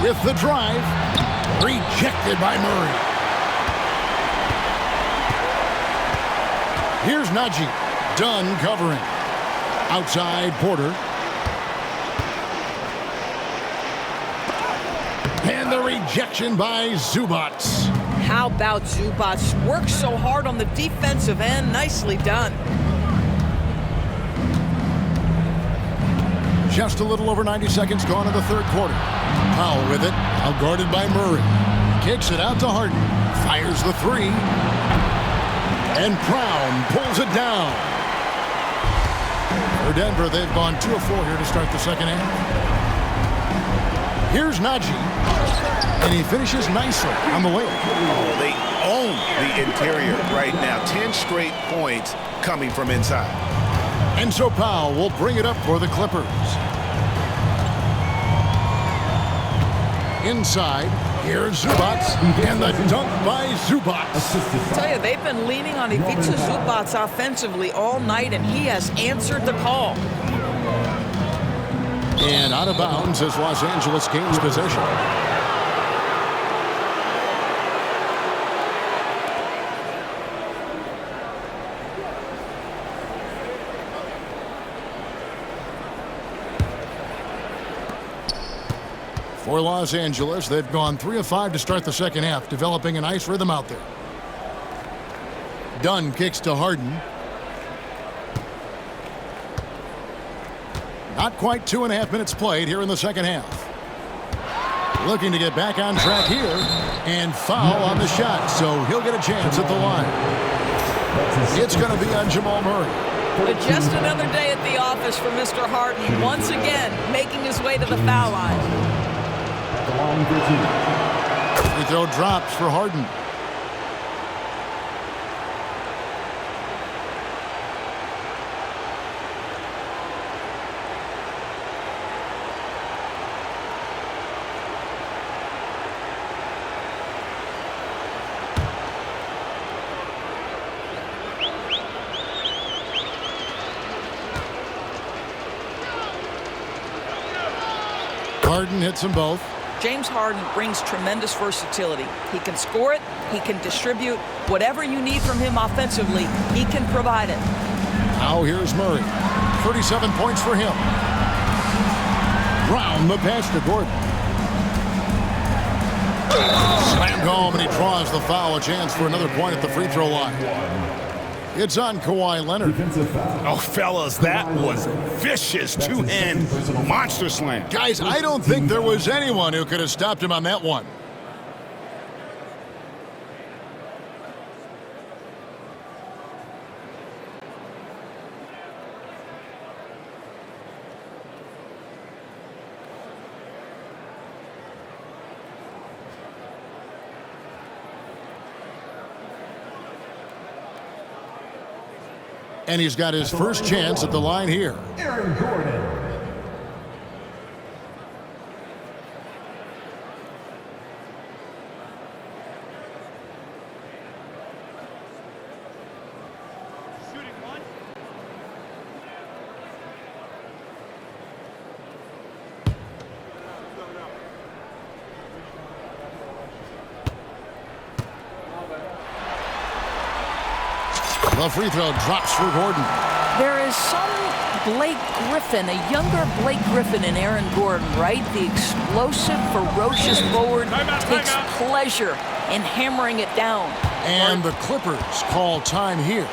With the drive, rejected by Murray. Here's Najee, done covering. Outside Porter. And the rejection by Zubac. How about Zubac? Works so hard on the defensive end. Nicely done. Just a little over 90 seconds gone in the third quarter. Powell with it, outguarded by Murray. Kicks it out to Harden. Fires the three. And Brown pulls it down. For Denver, they've gone 2 of 4 here to start the second half. Here's Najee. And he finishes nicely on the layup. Oh, they own the interior right now. 10 straight points coming from inside. And so Powell will bring it up for the Clippers. Inside, here's Zubac, and the dunk by Zubac. I tell you, they've been leaning on Ivica Zubac offensively all night, and he has answered the call. And out of bounds as Los Angeles gains possession. For Los Angeles, they've gone 3 of 5 to start the second half, developing a nice rhythm out there. Dunn kicks to Harden. Not quite 2.5 minutes played here in the second half. Looking to get back on track here, and foul on the shot, so he'll get a chance at the line. It's going to be on Jamal Murray. But just another day at the office for Mr. Harden, once again making his way to the foul line. Free throw drops for Harden. Harden hits them both. James Harden brings tremendous versatility. He can score it, he can distribute. Whatever you need from him offensively, he can provide it. Now here's Murray. 37 points for him. Brown the pass to Gordon. Slammed home, and he draws the foul. A chance for another point at the free throw line. It's on Kawhi Leonard. Oh, fellas, that was vicious two-hand monster slam. Guys, I don't think there was anyone who could have stopped him on that one. And he's got his first chance at the line here. Aaron Gordon. The free throw drops for Gordon. There is some Blake Griffin, a younger Blake Griffin in Aaron Gordon, right? The explosive, ferocious forward takes pleasure in hammering it down. And the Clippers call time here.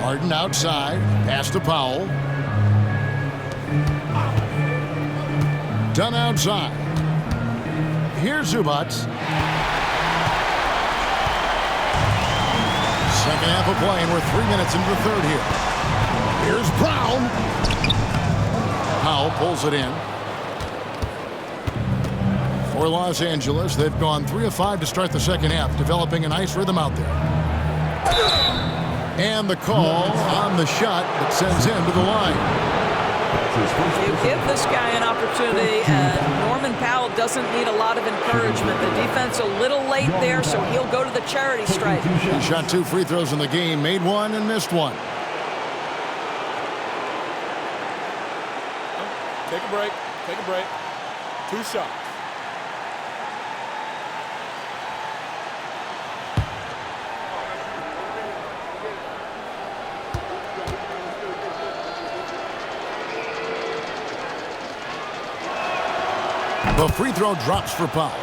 Harden outside, pass to Powell. Done outside. Here's Zubac. Second half of play, and we're 3 minutes into the third here. Here's Brown. Powell pulls it in. For Los Angeles, they've gone 3 of 5 to start the second half, developing a nice rhythm out there. And the call on the shot that sends him to the line. You give this guy an opportunity, and Norman Powell doesn't need a lot of encouragement. The defense a little late there, so he'll go to the charity stripe. He shot 2 free throws in the game, made 1 and missed 1. Take a break. Take a break. 2 shots. The free throw drops for Powell.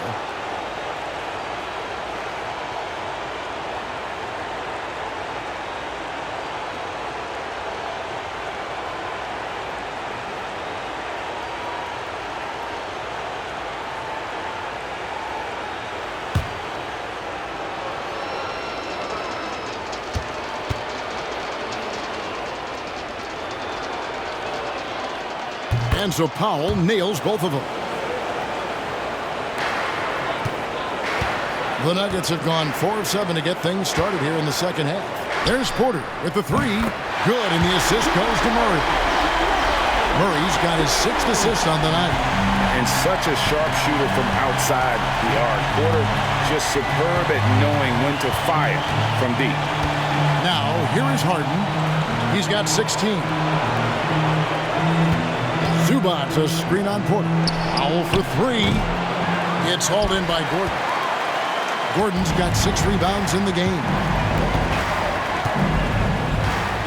And so Powell nails both of them. The Nuggets have gone 4 of 7 to get things started here in the second half. There's Porter with the three. Good, and the assist goes to Murray. Murray's got his 6th assist on the night. And such a sharp shooter from outside the arc. Porter just superb at knowing when to fire from deep. Now, here is Harden. He's got 16. Zubac, a screen on Porter. Powell for 3. It's hauled in by Gordon. Gordon's got 6 rebounds in the game.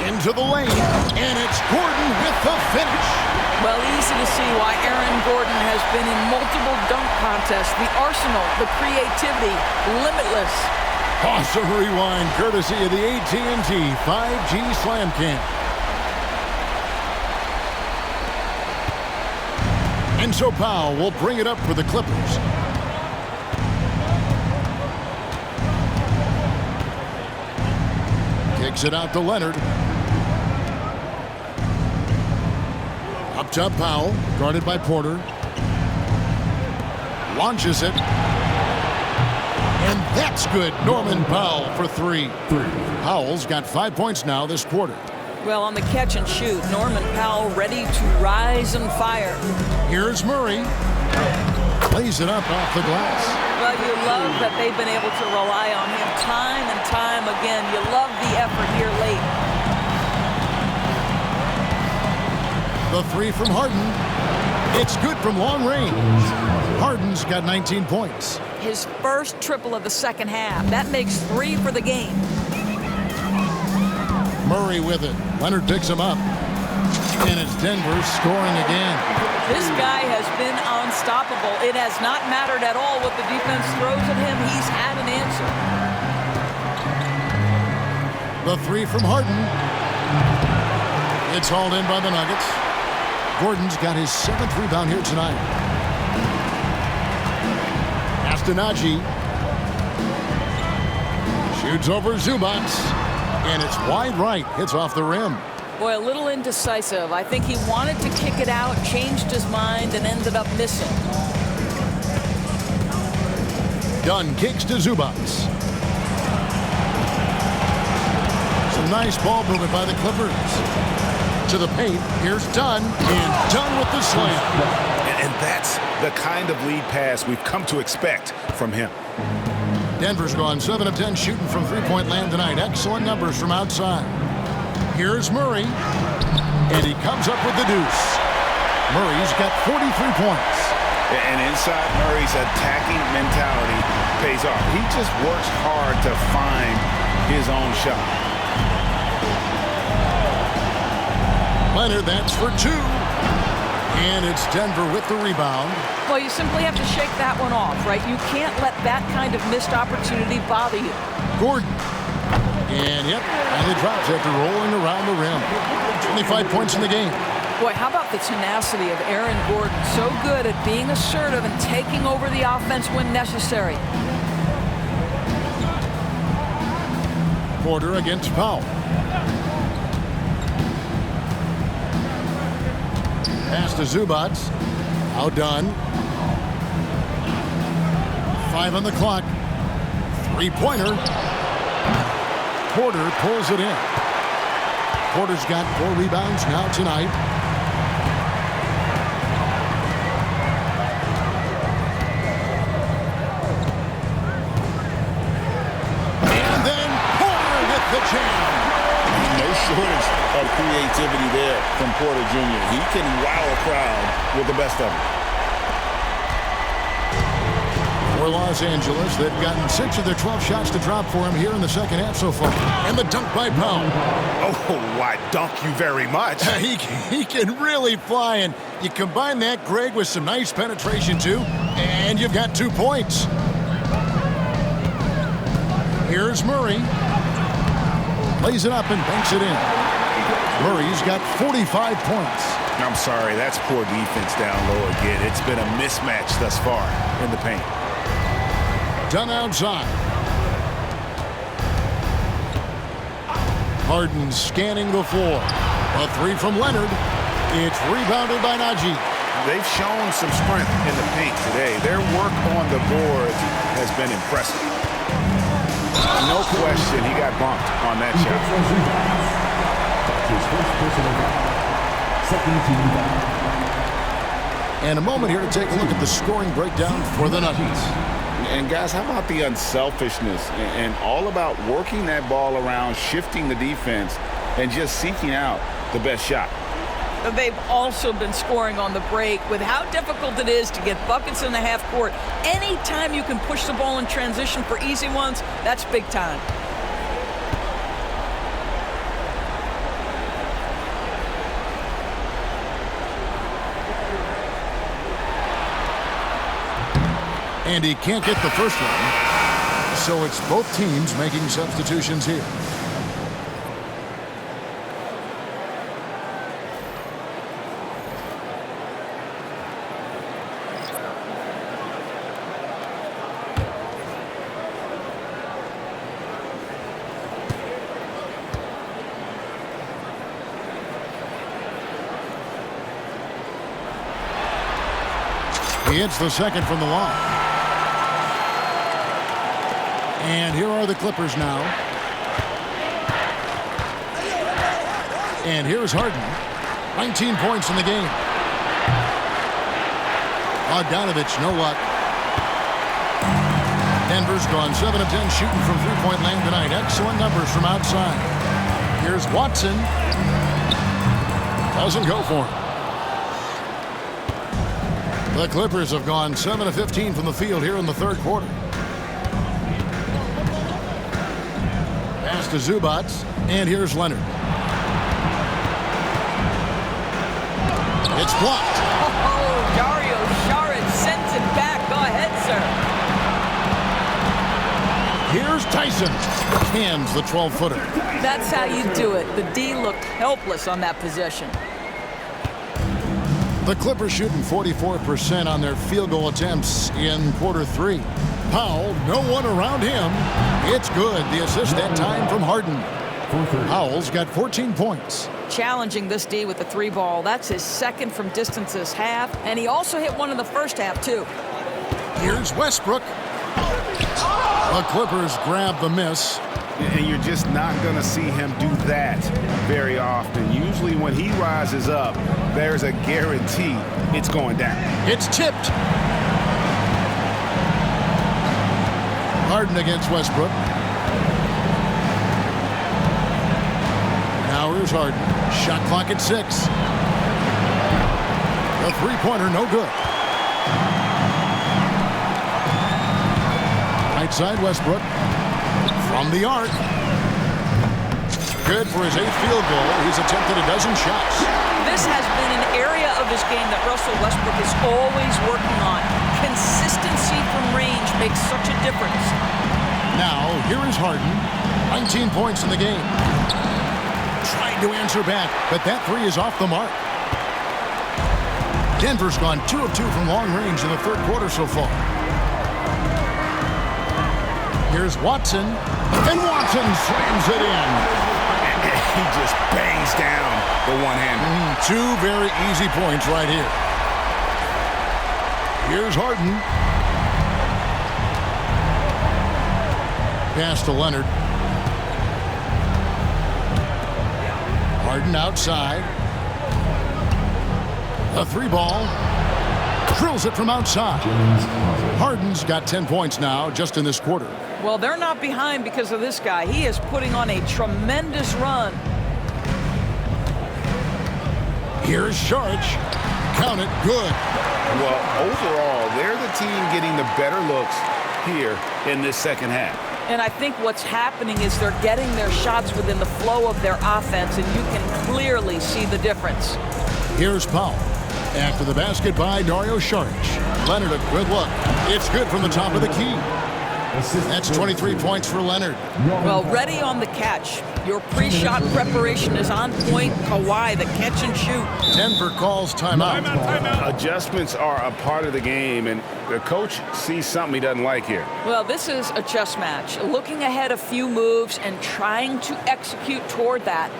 Into the lane, and it's Gordon with the finish. Well, easy to see why Aaron Gordon has been in multiple dunk contests. The arsenal, the creativity, limitless. Awesome rewind, courtesy of the AT&T 5G Slam Cam. And so Powell will bring it up for the Clippers. Kicks it out to Leonard. Up top, Powell, guarded by Porter. Launches it. And that's good. Norman Powell for 3. Powell's got 5 points now this quarter. Well, on the catch and shoot, Norman Powell ready to rise and fire. Here's Murray. Plays it up off the glass. Well, you love that they've been able to rely on him time and time again. You love the effort here late. The 3 from Harden. It's good from long range. Harden's got 19 points. His first triple of the second half. That makes 3 for the game. Murray with it. Leonard picks him up. And it's Denver scoring again. This guy has been unstoppable. It has not mattered at all what the defense throws at him. He's had an answer. The 3 from Harden. It's hauled in by the Nuggets. Gordon's got his 7th rebound here tonight. Astanaji shoots over Zubac. And it's wide right. Hits off the rim. Boy, a little indecisive. I think he wanted to kick it out, changed his mind, and ended up missing. Dunn kicks to Zubac. Some nice ball movement by the Clippers. To the paint. Here's Dunn. And Dunn with the slam. And that's the kind of lead pass we've come to expect from him. Denver's gone 7 of 10 shooting from three-point land tonight. Excellent numbers from outside. Here's Murray. And he comes up with the deuce. Murray's got 43 points. And inside Murray's attacking mentality pays off. He just works hard to find his own shot. Leonard, that's for 2. And it's Denver with the rebound. Well, you simply have to shake that one off, right? You can't let that kind of missed opportunity bother you. Gordon. And, yep, and it drops after rolling around the rim. 25 points in the game. Boy, how about the tenacity of Aaron Gordon? So good at being assertive and taking over the offense when necessary. Porter against Powell. Pass to Zubac. Outdone. 5 on the clock. 3-pointer. Porter pulls it in. Porter's got 4 rebounds now tonight. And then Porter with the jam. No shortage of creativity there from Porter Jr. He can wow a crowd with the best of them. For Los Angeles. They've gotten 6 of their 12 shots to drop for him here in the second half so far. And the dunk by Powell. Oh, why dunk you very much. He can really fly, and you combine that, Greg, with some nice penetration too, and you've got 2 points. Here's Murray. Lays it up and banks it in. Murray's got 45 points. I'm sorry, that's poor defense down low again. It's been a mismatch thus far in the paint. Done outside. Harden scanning the floor. A 3 from Leonard. It's rebounded by Najee. They've shown some strength in the paint today. Their work on the boards has been impressive. No question, he got bumped on that shot. His first personal foul. Second team foul. And a moment here to take a look at the scoring breakdown for the Nuggets. And guys, how about the unselfishness and all about working that ball around, shifting the defense, and just seeking out the best shot. They've also been scoring on the break. With how difficult it is to get buckets in the half court, anytime you can push the ball in transition for easy ones, that's big time. And he can't get the first one. So it's both teams making substitutions here. He hits the second from the line. And here are the Clippers now. And here's Harden. 19 points in the game. Bogdanovich, no luck. Denver's gone 7 of 10 shooting from three-point land tonight. Excellent numbers from outside. Here's Watson. Doesn't go for him. The Clippers have gone 7 of 15 from the field here in the third quarter. Pass to Zubac, and here's Leonard. It's blocked. Oh, Dario Saric sends it back. Go ahead, sir. Here's Tyson. Hands the 12-footer. That's how you do it. The D looked helpless on that possession. The Clippers shooting 44% on their field goal attempts in quarter 3. Powell, no one around him. It's good. The assist that time from Harden. Powell's got 14 points. Challenging this D with the 3 ball. That's his second from distance this half. And he also hit one in the first half, too. Here's Westbrook. The Clippers grab the miss. And you're just not going to see him do that very often. Usually when he rises up, there's a guarantee it's going down. It's tipped. Harden against Westbrook. Now here's Harden. Shot clock at 6. The three-pointer, no good. Right side, Westbrook. From the arc. Good for his 8th field goal. He's attempted a dozen shots. This has been an area of his game that Russell Westbrook is always working on. Consistency from range makes such a difference. Now, here is Harden. 19 points in the game. Trying to answer back, but that 3 is off the mark. Denver's gone 2 of 2 from long range in the third quarter so far. Here's Watson, and Watson slams it in. He just bangs down the one-hander. 2 very easy points right here. Here's Harden. Pass to Leonard. Harden outside. A 3-ball. Drills it from outside. Harden's got 10 points now just in this quarter. Well, they're not behind because of this guy. He is putting on a tremendous run. Here's Saric. Count it, good. Well, overall, they're the team getting the better looks here in this second half. And I think what's happening is they're getting their shots within the flow of their offense, and you can clearly see the difference. Here's Powell. After the basket by Dario Saric. Leonard, a good look. It's good from the top of the key. That's 23 points for Leonard. Well, ready on the catch. Your pre-shot preparation is on point. Kawhi, the catch and shoot. Denver calls timeout. Adjustments are a part of the game, and the coach sees something he doesn't like here. Well, this is a chess match. Looking ahead a few moves and trying to execute toward that.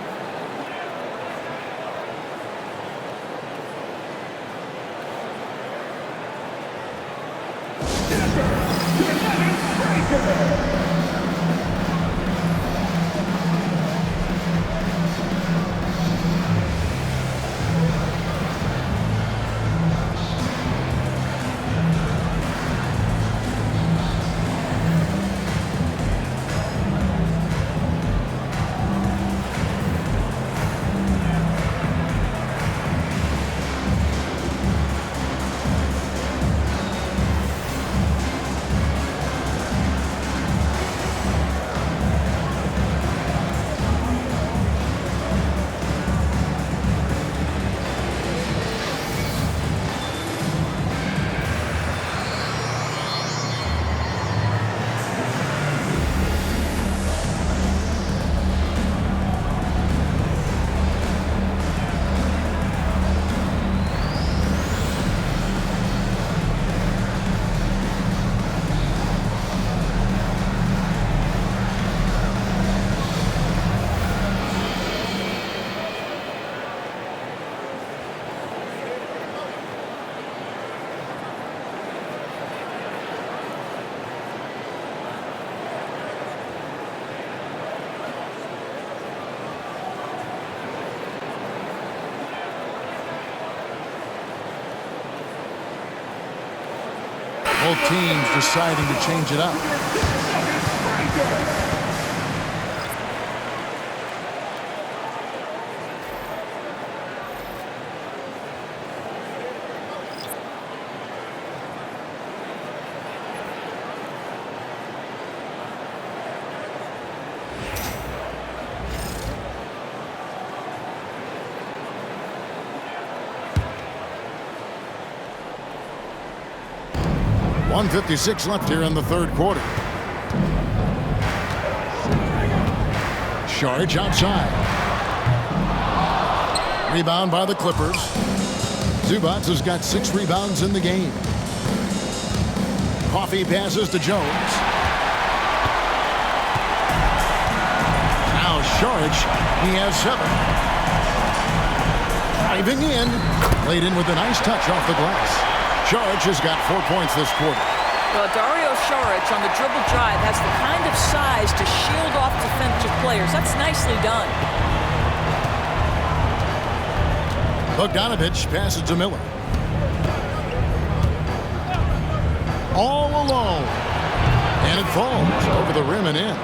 Both teams deciding to change it up. .156 left here in the third quarter. Saric outside. Rebound by the Clippers. Zubac has got 6 rebounds in the game. Coffee passes to Jones. Now Saric, he has 7. Driving in. Laid in with a nice touch off the glass. Saric has got 4 points this quarter. Well, Dario Saric on the dribble drive has the kind of size to shield off defensive players. That's nicely done. Bogdanovich passes to Miller. All alone. And it falls over the rim and in.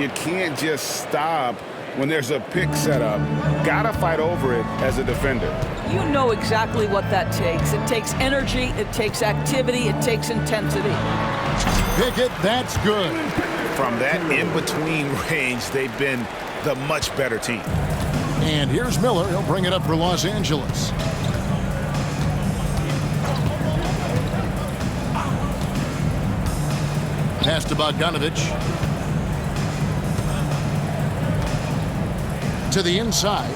You can't just stop when there's a pick set up. Gotta fight over it as a defender. You know exactly what that takes. It takes energy, it takes activity, it takes intensity. Pickett, that's good. From that in-between range, they've been the much better team. And here's Miller. He'll bring it up for Los Angeles. Pass to Bogdanovich. To the inside.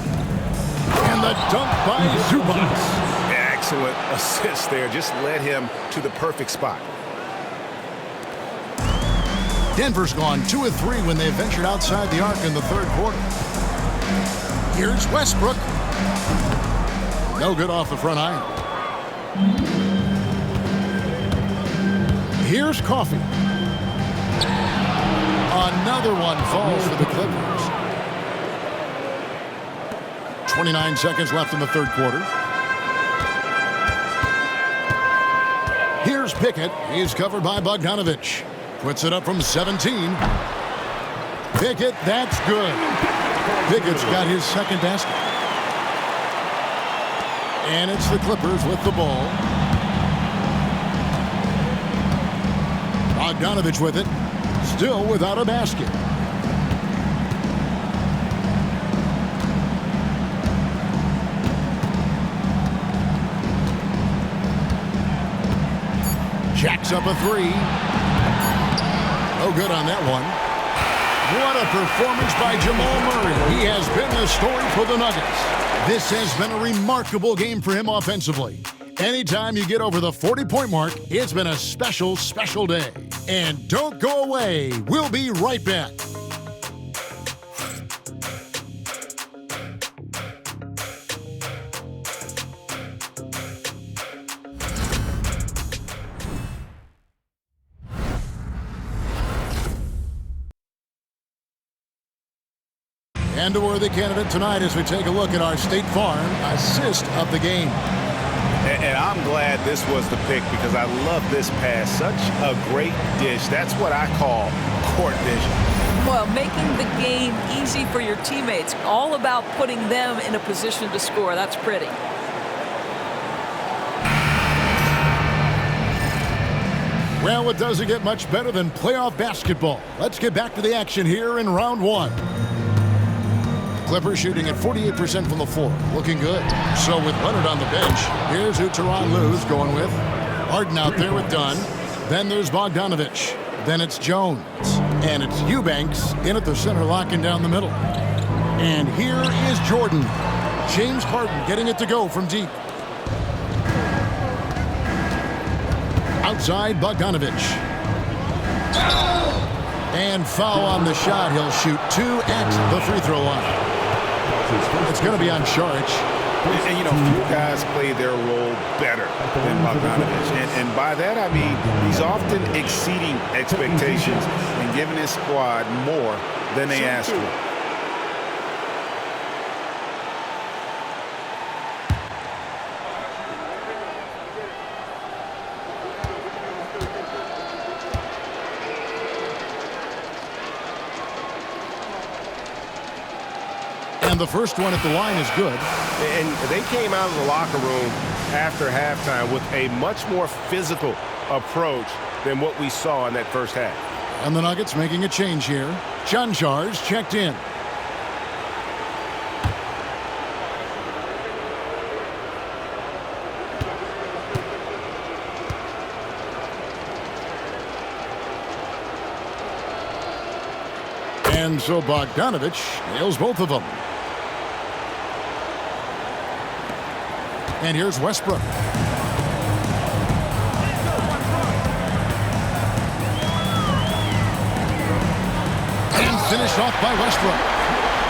And the dunk by Zubac. Excellent assist there. Just led him to the perfect spot. Denver's gone 2 of 3 when they ventured outside the arc in the third quarter. Here's Westbrook. No good off the front iron. Here's Coffee. Another one falls for the Clippers. 29 seconds left in the third quarter. Here's Pickett. He's covered by Bogdanovich. Puts it up from 17. Pickett, that's good. Pickett's got his second basket. And it's the Clippers with the ball. Bogdanovich with it. Still without a basket. Jacks up a three. No good on that one. What a performance by Jamal Murray. He has been the story for the Nuggets. This has been a remarkable game for him offensively. Anytime you get over the 40-point mark, it's been a special, special day. And don't go away. We'll be right back. And a worthy candidate tonight as we take a look at our State Farm assist of the game. And I'm glad this was the pick because I love this pass. Such a great dish. That's what I call court vision. Well, making the game easy for your teammates. All about putting them in a position to score. That's pretty. Well, it doesn't get much better than playoff basketball. Let's get back to the action here in round one. Clippers shooting at 48% from the floor. Looking good. So with Leonard on the bench, here's who Tyronn Lue's going with. Harden out there with Dunn. Then there's Bogdanovich. Then it's Jones. And it's Eubanks in at the center, locking down the middle. And here is Jordan. James Harden getting it to go from deep. Outside, Bogdanovich. And foul on the shot. He'll shoot two at the free throw line. It's going to be on Saric. And you know, few guys play their role better than Bogdanovich. And by that, I mean he's often exceeding expectations and giving his squad more than they asked for. And the first one at the line is good. And they came out of the locker room after halftime with a much more physical approach than what we saw in that first half. And the Nuggets making a change here. Janjar's checked in. And so Bogdanovich nails both of them. And here's Westbrook. And finished off by Westbrook.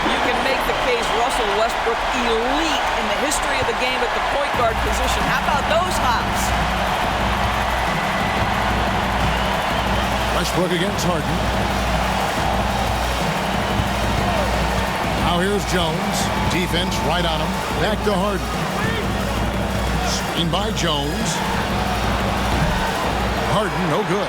You can make the case Russell Westbrook elite in the history of the game at the point guard position. How about those hops? Westbrook against Harden. Now here's Jones. Defense right on him. Back to Harden. Screen by Jones. Harden, no good.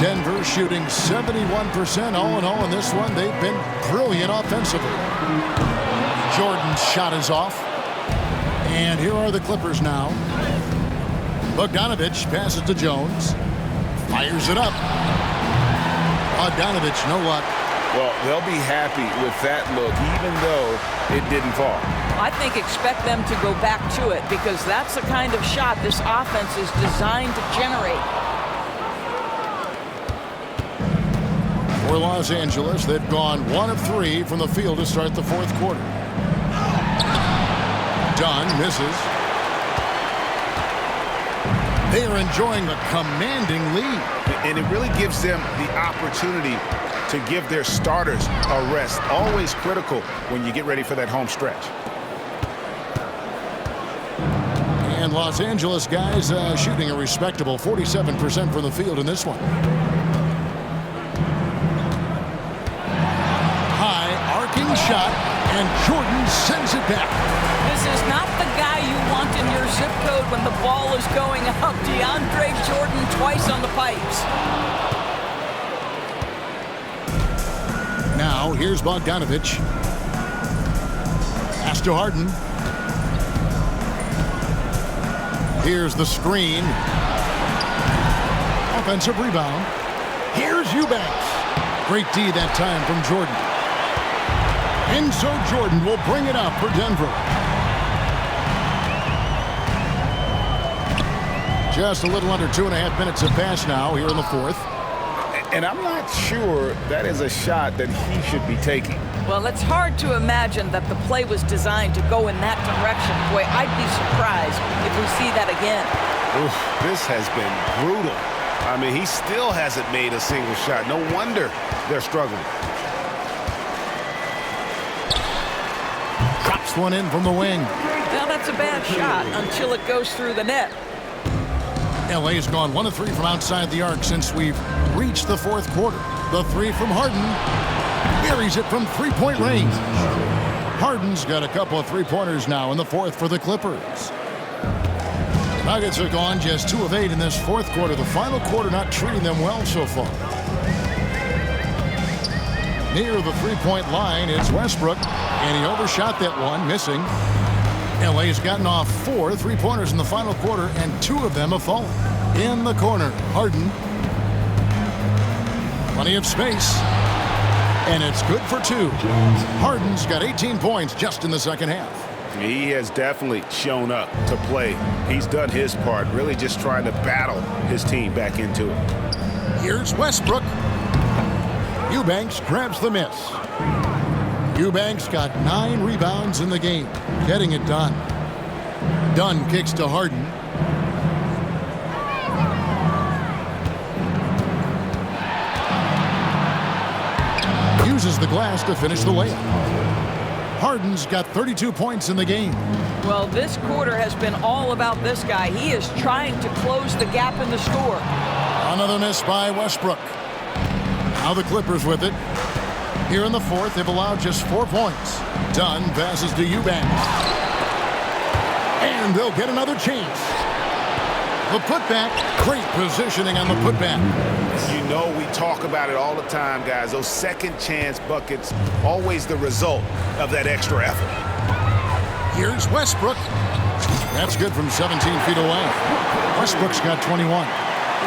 Denver shooting 71% all in all in this one. They've been brilliant offensively. Jordan's shot is off. And here are the Clippers now. Bogdanovich passes to Jones. Fires it up. Bogdanovich, no luck. Well, they'll be happy with that look, even though it didn't fall. I think expect them to go back to it because that's the kind of shot this offense is designed to generate. For Los Angeles, they've gone 1 of 3 from the field to start the fourth quarter. Dunn misses. They are enjoying a commanding lead. And it really gives them the opportunity to give their starters a rest. Always critical when you get ready for that home stretch. And Los Angeles guys shooting a respectable 47% from the field in this one. High arcing shot, and Jordan sends it back. This is not the guy you want in your zip code when the ball is going up. DeAndre Jordan twice on the pipes. Now, here's Bogdanovich. Pass to Harden. Here's the screen. Offensive rebound. Here's Eubanks. Great D that time from Jordan. And so Jordan will bring it up for Denver. Just a little under 2.5 minutes have passed now here in the fourth. And I'm not sure that is a shot that he should be taking. Well, it's hard to imagine that the play was designed to go in that direction. Boy, I'd be surprised if we see that again. Oof, this has been brutal. I mean, he still hasn't made a single shot. No wonder they're struggling. Drops one in from the wing. Now that's a bad shot until it goes through the net. LA's gone 1 of 3 from outside the arc since we've reached the fourth quarter. The three from Harden. Buries it from three-point range. Harden's got a couple of three-pointers now in the fourth for the Clippers. Nuggets are gone just 2 of 8 in this fourth quarter. The final quarter not treating them well so far. Near the three-point line, it's Westbrook, and he overshot that one, missing. LA's gotten off 4 three-pointers in the final quarter, and 2 of them have fallen. In the corner, Harden. Plenty of space. And it's good for 2. Harden's got 18 points just in the second half. He has definitely shown up to play. He's done his part, really just trying to battle his team back into it. Here's Westbrook. Eubanks grabs the miss. Eubanks got 9 rebounds in the game, getting it done. Dunn kicks to Harden. Uses the glass to finish the layup. Harden's got 32 points in the game. Well, this quarter has been all about this guy. He is trying to close the gap in the score. Another miss by Westbrook. Now the Clippers with it. Here in the fourth, they've allowed just 4 points. Dunn passes to Eubanks. And they'll get another chance. The putback, great positioning on the putback. You know, we talk about it all the time, guys. Those second chance buckets, always the result of that extra effort. Here's Westbrook. That's good from 17 feet away. Westbrook's got 21.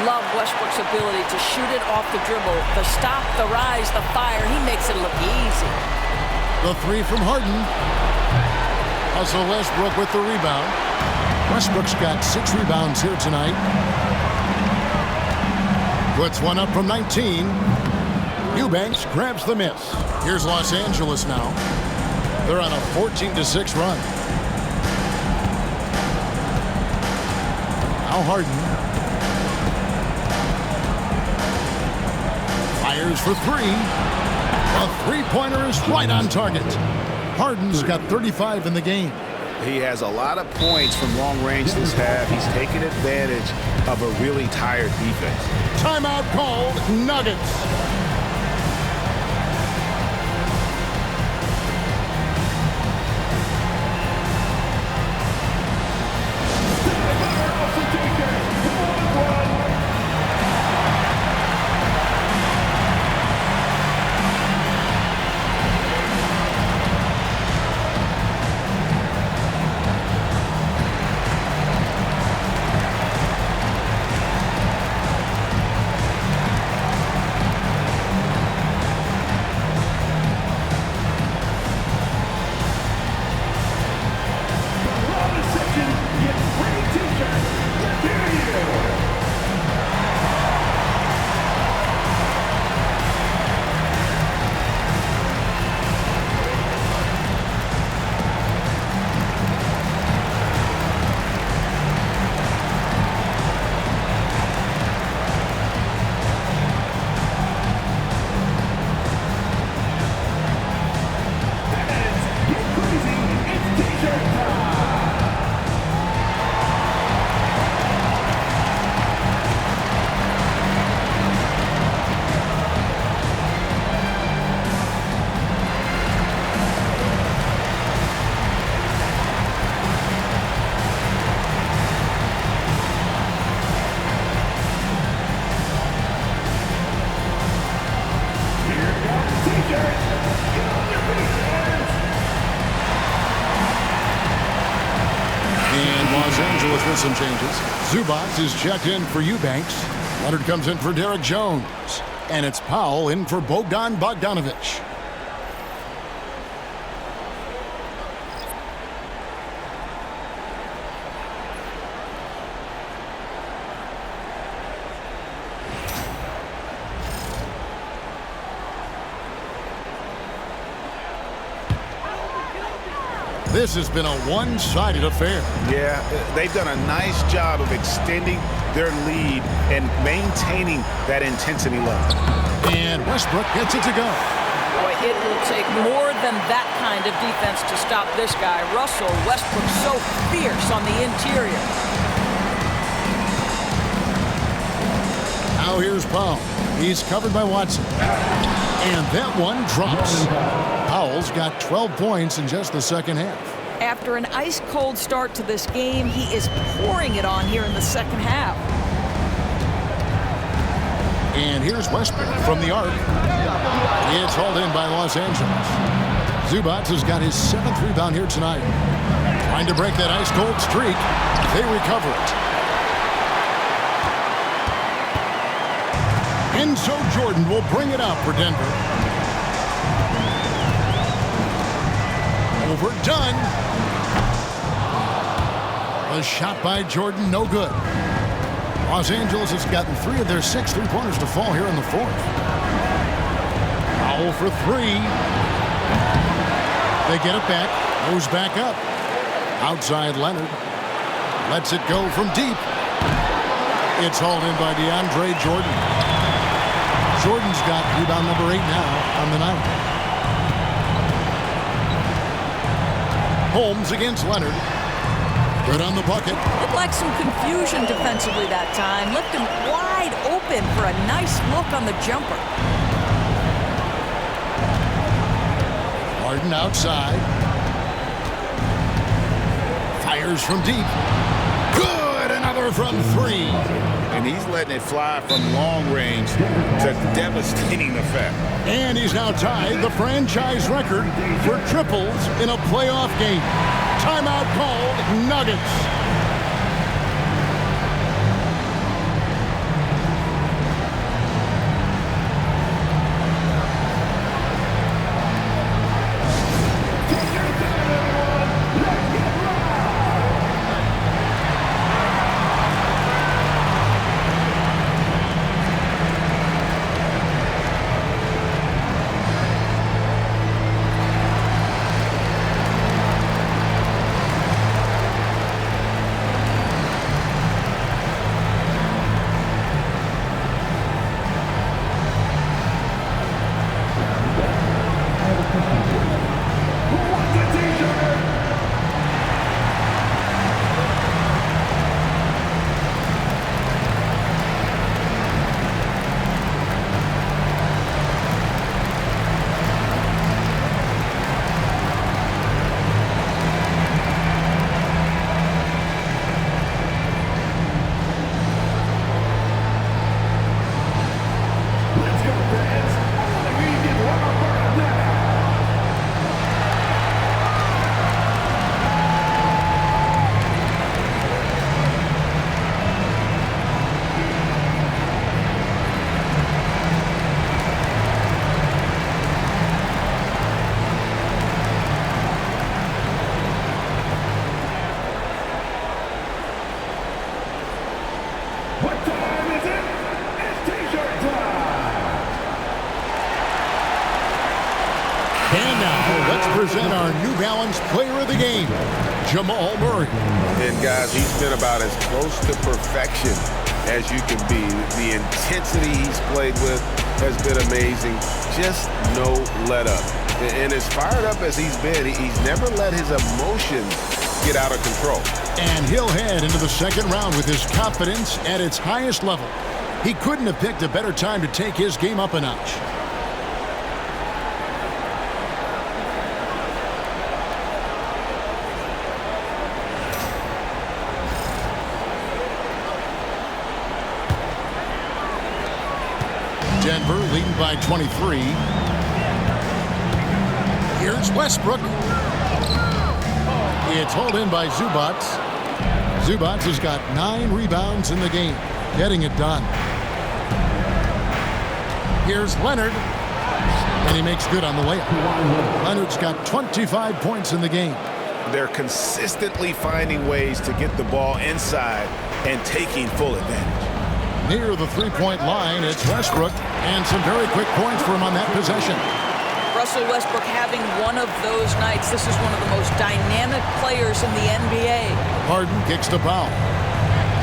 Love Westbrook's ability to shoot it off the dribble. The stop, the rise, the fire. He makes it look easy. The three from Harden. Also Westbrook with the rebound. Westbrook's got 6 rebounds here tonight. Puts one up from 19. Eubanks grabs the miss. Here's Los Angeles now. They're on a 14-6 run. Now Harden. Fires for 3. A three-pointer is right on target. Harden's got 35 in the game. He has a lot of points from long range this half. He's taken advantage of a really tired defense. Timeout called, Nuggets. Angeles with some changes. Zubac is checked in for Eubanks. Leonard comes in for Derek Jones. And it's Powell in for Bogdan Bogdanović. This has been a one-sided affair. Yeah, they've done a nice job of extending their lead and maintaining that intensity level. And Westbrook gets it to go. Boy, it will take more than that kind of defense to stop this guy. Russell Westbrook so fierce on the interior. Now here's Powell. He's covered by Watson. And that one drops. Powell's got 12 points in just the second half. After an ice-cold start to this game, he is pouring it on here in the second half. And here's Westbrook from the arc. It's hauled in by Los Angeles. Zubac has got his 7th rebound here tonight. Trying to break that ice-cold streak. They recover it. And so Jordan will bring it out for Denver. Overdone. A shot by Jordan, no good. Los Angeles has gotten 3 of their 6 three-pointers to fall here in the 4th. Powell for 3. They get it back. Goes back up. Outside Leonard. Lets it go from deep. It's hauled in by DeAndre Jordan. Jordan's got rebound number 8 now on the night. Holmes against Leonard. Good on the bucket. Looked like some confusion defensively that time. Left him wide open for a nice look on the jumper. Harden outside. Fires from deep. Good! Another from 3. And he's letting it fly from long range to devastating effect. And he's now tied the franchise record for triples in a playoff game. Timeout called, Nuggets. Present our New Balance Player of the Game, Jamal Murray. And guys, he's been about as close to perfection as you can be. The intensity he's played with has been amazing. Just no let up. And as fired up as he's been, he's never let his emotions get out of control. And he'll head into the second round with his confidence at its highest level. He couldn't have picked a better time to take his game up a notch. Denver leading by 23. Here's Westbrook. It's hauled in by Zubac. Zubac has got 9 rebounds in the game, getting it done. Here's Leonard, and he makes good on the layup. Leonard's got 25 points in the game. They're consistently finding ways to get the ball inside and taking full advantage. Near the three-point line, it's Westbrook, and some very quick points for him on that possession. Russell Westbrook having one of those nights. This is one of the most dynamic players in the NBA. Harden kicks to Powell.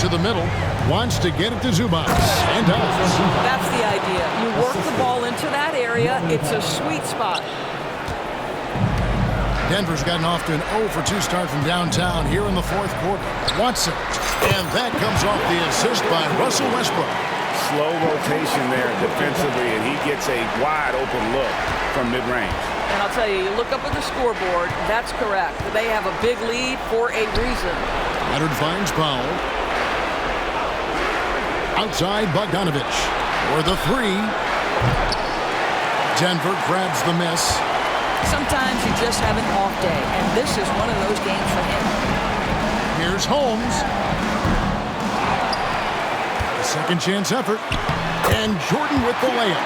To the middle, wants to get it to Zubac, and does. That's the idea. You work the ball into that area. It's a sweet spot. Denver's gotten off to an 0-for-2 start from downtown here in the fourth quarter. Watson, and that comes off the assist by Russell Westbrook. Slow rotation there defensively, and he gets a wide open look from mid-range. And I'll tell you, you look up at the scoreboard, that's correct. They have a big lead for a reason. Leonard finds Powell. Outside Bogdanovich for the three. Denver grabs the miss. Sometimes you just have an off day, and this is one of those games for him. Here's Holmes. A second chance effort. And Jordan with the layup.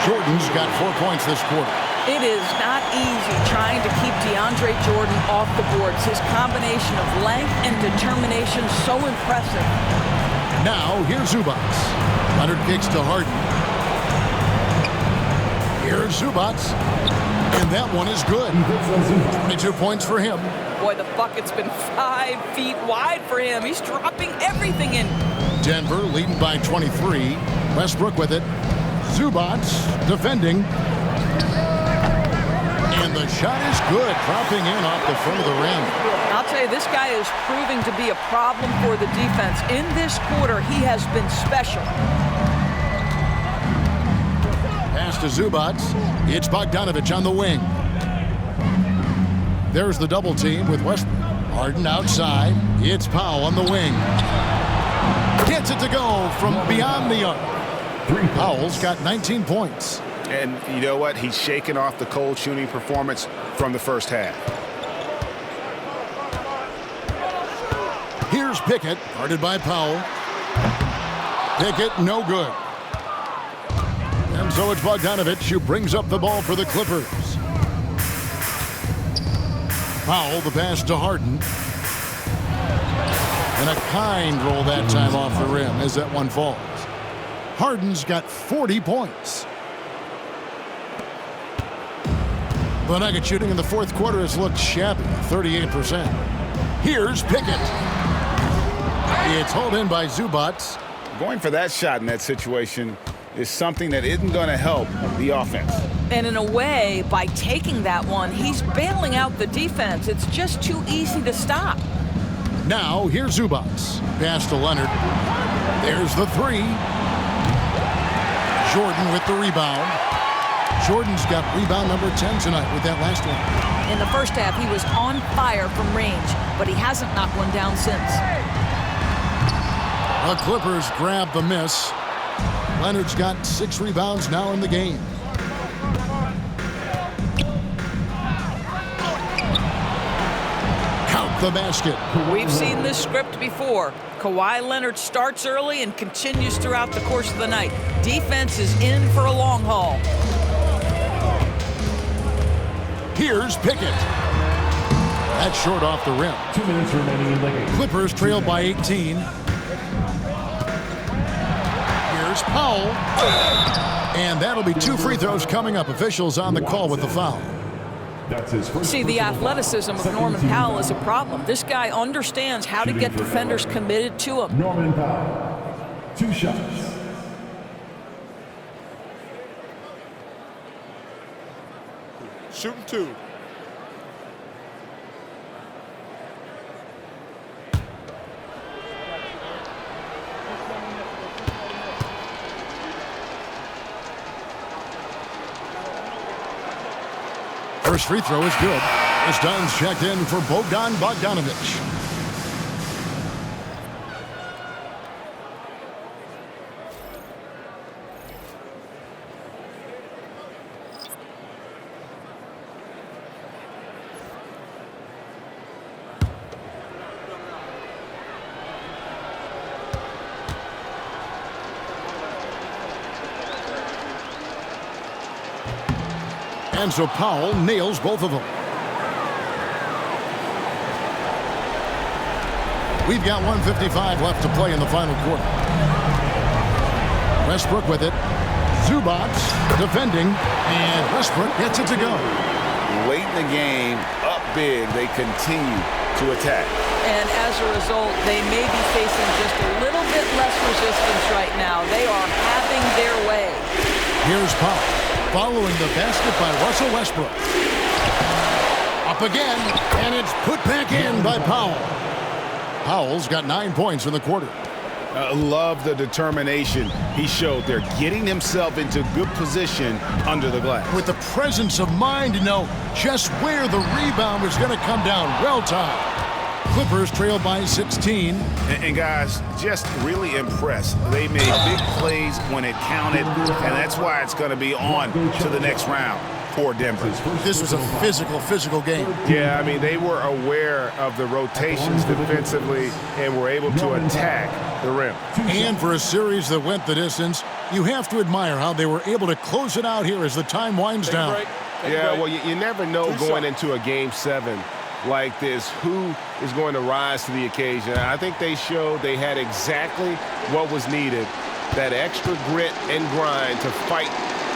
Jordan's got 4 points this quarter. It is not easy trying to keep DeAndre Jordan off the boards. His combination of length and determination so impressive. Now, here's Zubac. Leonard kicks to Harden. Here's Zubac. And that one is good. 22 points for him. Boy, the bucket's been 5 feet wide for him. He's dropping everything in. Denver leading by 23. Westbrook with it. Zubac defending. And the shot is good, dropping in off the front of the rim. I'll tell you, this guy is proving to be a problem for the defense. In this quarter, he has been special. Pass to Zubac. It's Bogdanovich on the wing. There's the double team with Westbrook. Harden outside. It's Powell on the wing. Gets it to go from beyond the arc. Powell's got 19 points. And you know what? He's shaking off the cold shooting performance from the first half. Here's Pickett, guarded by Powell. Pickett, no good. And so it's Bogdanovich who brings up the ball for the Clippers. Powell, the pass to Harden. And a kind roll that time off the rim as that one falls. Harden's got 40 points. The Nuggets shooting in the fourth quarter has looked shabby, 38%. Here's Pickett. It's hauled in by Zubac. Going for that shot in that situation is something that isn't going to help the offense. And in a way, by taking that one, he's bailing out the defense. It's just too easy to stop. Now, here's Zubac. Pass to Leonard. There's the three. Jordan with the rebound. Jordan's got rebound number 10 tonight with that last one. In the first half, he was on fire from range, but he hasn't knocked one down since. The Clippers grab the miss. Leonard's got 6 rebounds now in the game. Count the basket. We've seen this script before. Kawhi Leonard starts early and continues throughout the course of the night. Defense is in for a long haul. Here's Pickett. That's short off the rim. 2 minutes remaining in the game. Clippers trail by 18. Here's Powell. And that'll be 2 free throws coming up. Officials on the call with the foul. That's his first. See, the athleticism of Norman Powell is a problem. This guy understands how to get defenders committed to him. Norman Powell. 2 shots. Shooting 2. First free throw is good. This time's checked in for Bogdanovich. And so Powell nails both of them. We've got 1:55 left to play in the final quarter. Westbrook with it. Zubac defending, and Westbrook gets it to go. Late in the game, up big, they continue to attack. And as a result, they may be facing just a little bit less resistance right now. They are having their way. Here's Powell, following the basket by Russell Westbrook. Up again, and it's put back in by Powell. Powell's got 9 points in the quarter. Love the determination he showed there, getting himself into good position under the glass. With the presence of mind to know just where the rebound was going to come down. Well timed. Clippers trail by 16. And guys, just really impressed. They made big plays when it counted, and that's why it's going to be on to the next round for Denver. This was a physical game. Yeah, I mean, they were aware of the rotations defensively and were able to attack the rim. And for a series that went the distance, you have to admire how they were able to close it out here as the time winds down. Yeah, well, you never know going into a Game 7 like this who is going to rise to the occasion. I think they showed they had exactly what was needed, that extra grit and grind to fight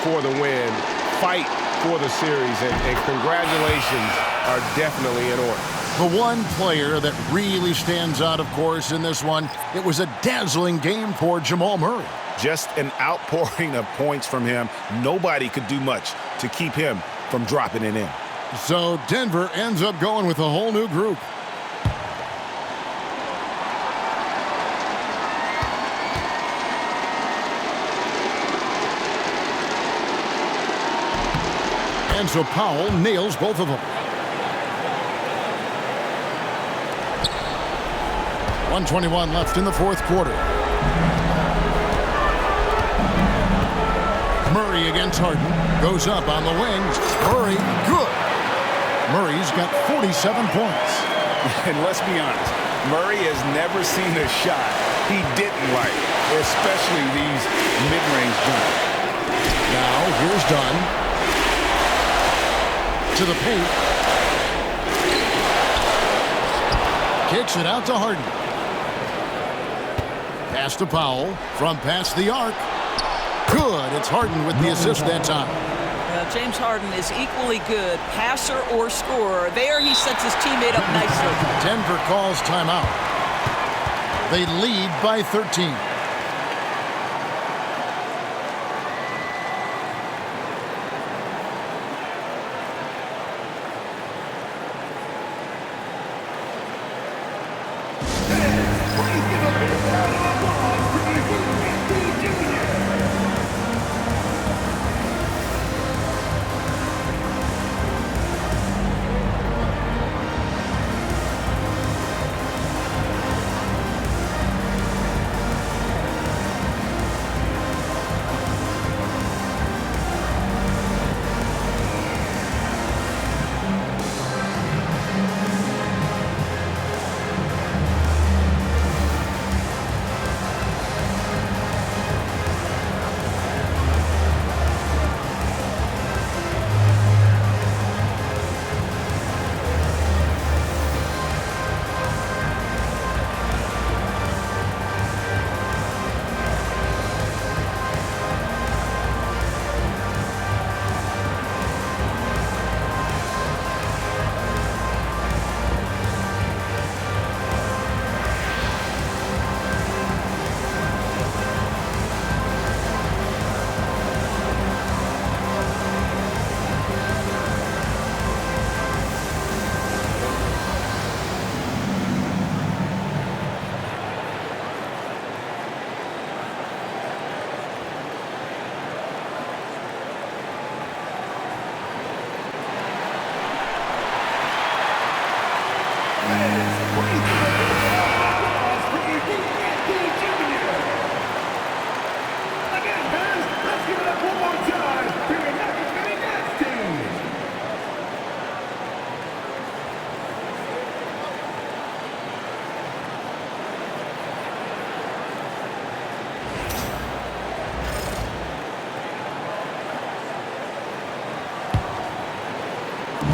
for the win, fight for the series, and congratulations are definitely in order. The one player that really stands out, of course, in this one, it was a dazzling game for Jamal Murray. Just an outpouring of points from him. Nobody could do much to keep him from dropping it in. So Denver ends up going with a whole new group. And so Powell nails both of them. 1:21 left in the fourth quarter. Murray against Harden. Goes up on the wings. Murray, good. Murray's got 47 points. And let's be honest, Murray has never seen a shot he didn't like, especially these mid-range jumpers. Now, here's Dunn. To the paint. Kicks it out to Harden. Pass to Powell from past the arc. Good. It's Harden with the assist that time. James Harden is equally good, passer or scorer. There he sets his teammate up nicely. Denver calls timeout. They lead by 13.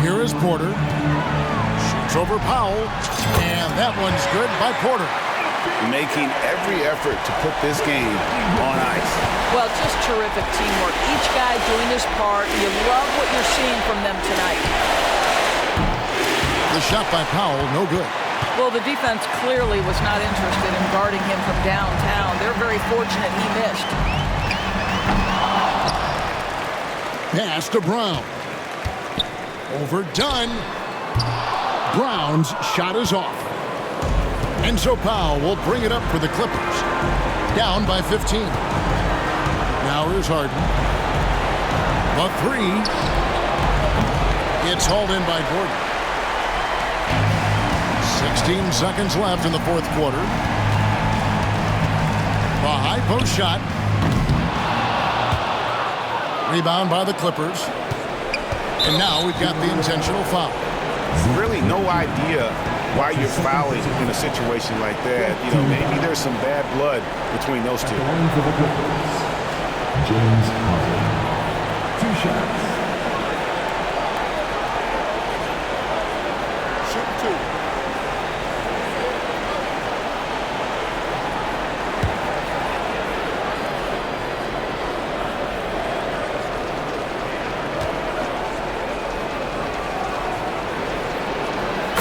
Here is Porter. Shoots over Powell. And that one's good by Porter. Making every effort to put this game on ice. Well, just terrific teamwork. Each guy doing his part. You love what you're seeing from them tonight. The shot by Powell, no good. Well, the defense clearly was not interested in guarding him from downtown. They're very fortunate he missed. Pass to Brown. Overdone. Brown's shot is off. And so Powell will bring it up for the Clippers. Down by 15. Now here's Harden. The three. It's hauled in by Gordon. 16 seconds left in the fourth quarter. The high post shot. Rebound by the Clippers. And now we've got the intentional foul. Really no idea why you're fouling in a situation like that. You know, maybe there's some bad blood between those two. James Harden. 2 shots. Shoot 2.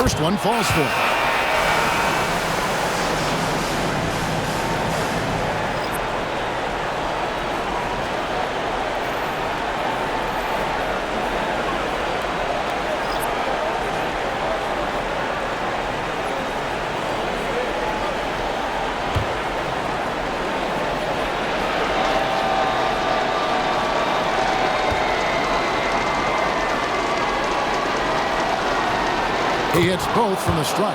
First one falls for him. He hits both from the stripe.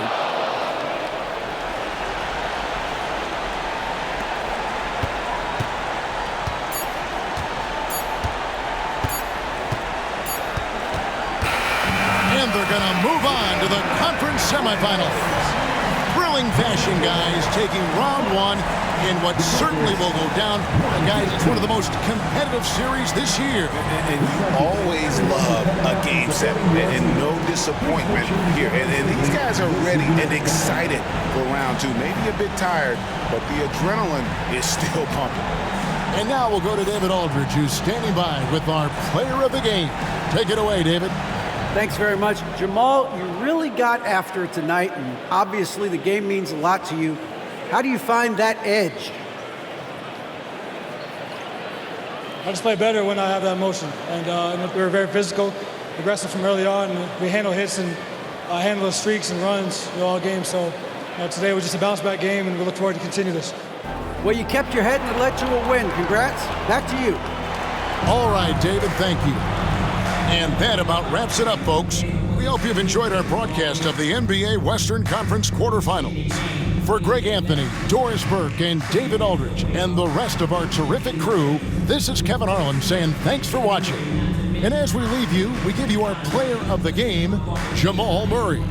And they're going to move on to the conference semifinals. Thrilling fashion, guys, taking round one in what certainly will go down. And guys, it's one of the most competitive series this year. And you always love a game 7 and no disappointment here. And these guys are ready and excited for round 2. Maybe a bit tired, but the adrenaline is still pumping. And now we'll go to David Aldridge, who's standing by with our player of the game. Take it away, David. Thanks very much. Jamal, you really got after it tonight, and obviously the game means a lot to you. How do you find that edge? I just play better when I have that motion. And we were very physical, aggressive from early on. And we handle hits and handle the streaks and runs all game. So today was just a bounce-back game, and we look forward to continue this. Well, you kept your head and it led to a win. Congrats. Back to you. All right, David, thank you. And that about wraps it up, folks. We hope you've enjoyed our broadcast of the NBA Western Conference Quarterfinals. For Greg Anthony, Doris Burke, and David Aldridge, and the rest of our terrific crew, this is Kevin Harlan saying thanks for watching. And as we leave you, we give you our player of the game, Jamal Murray.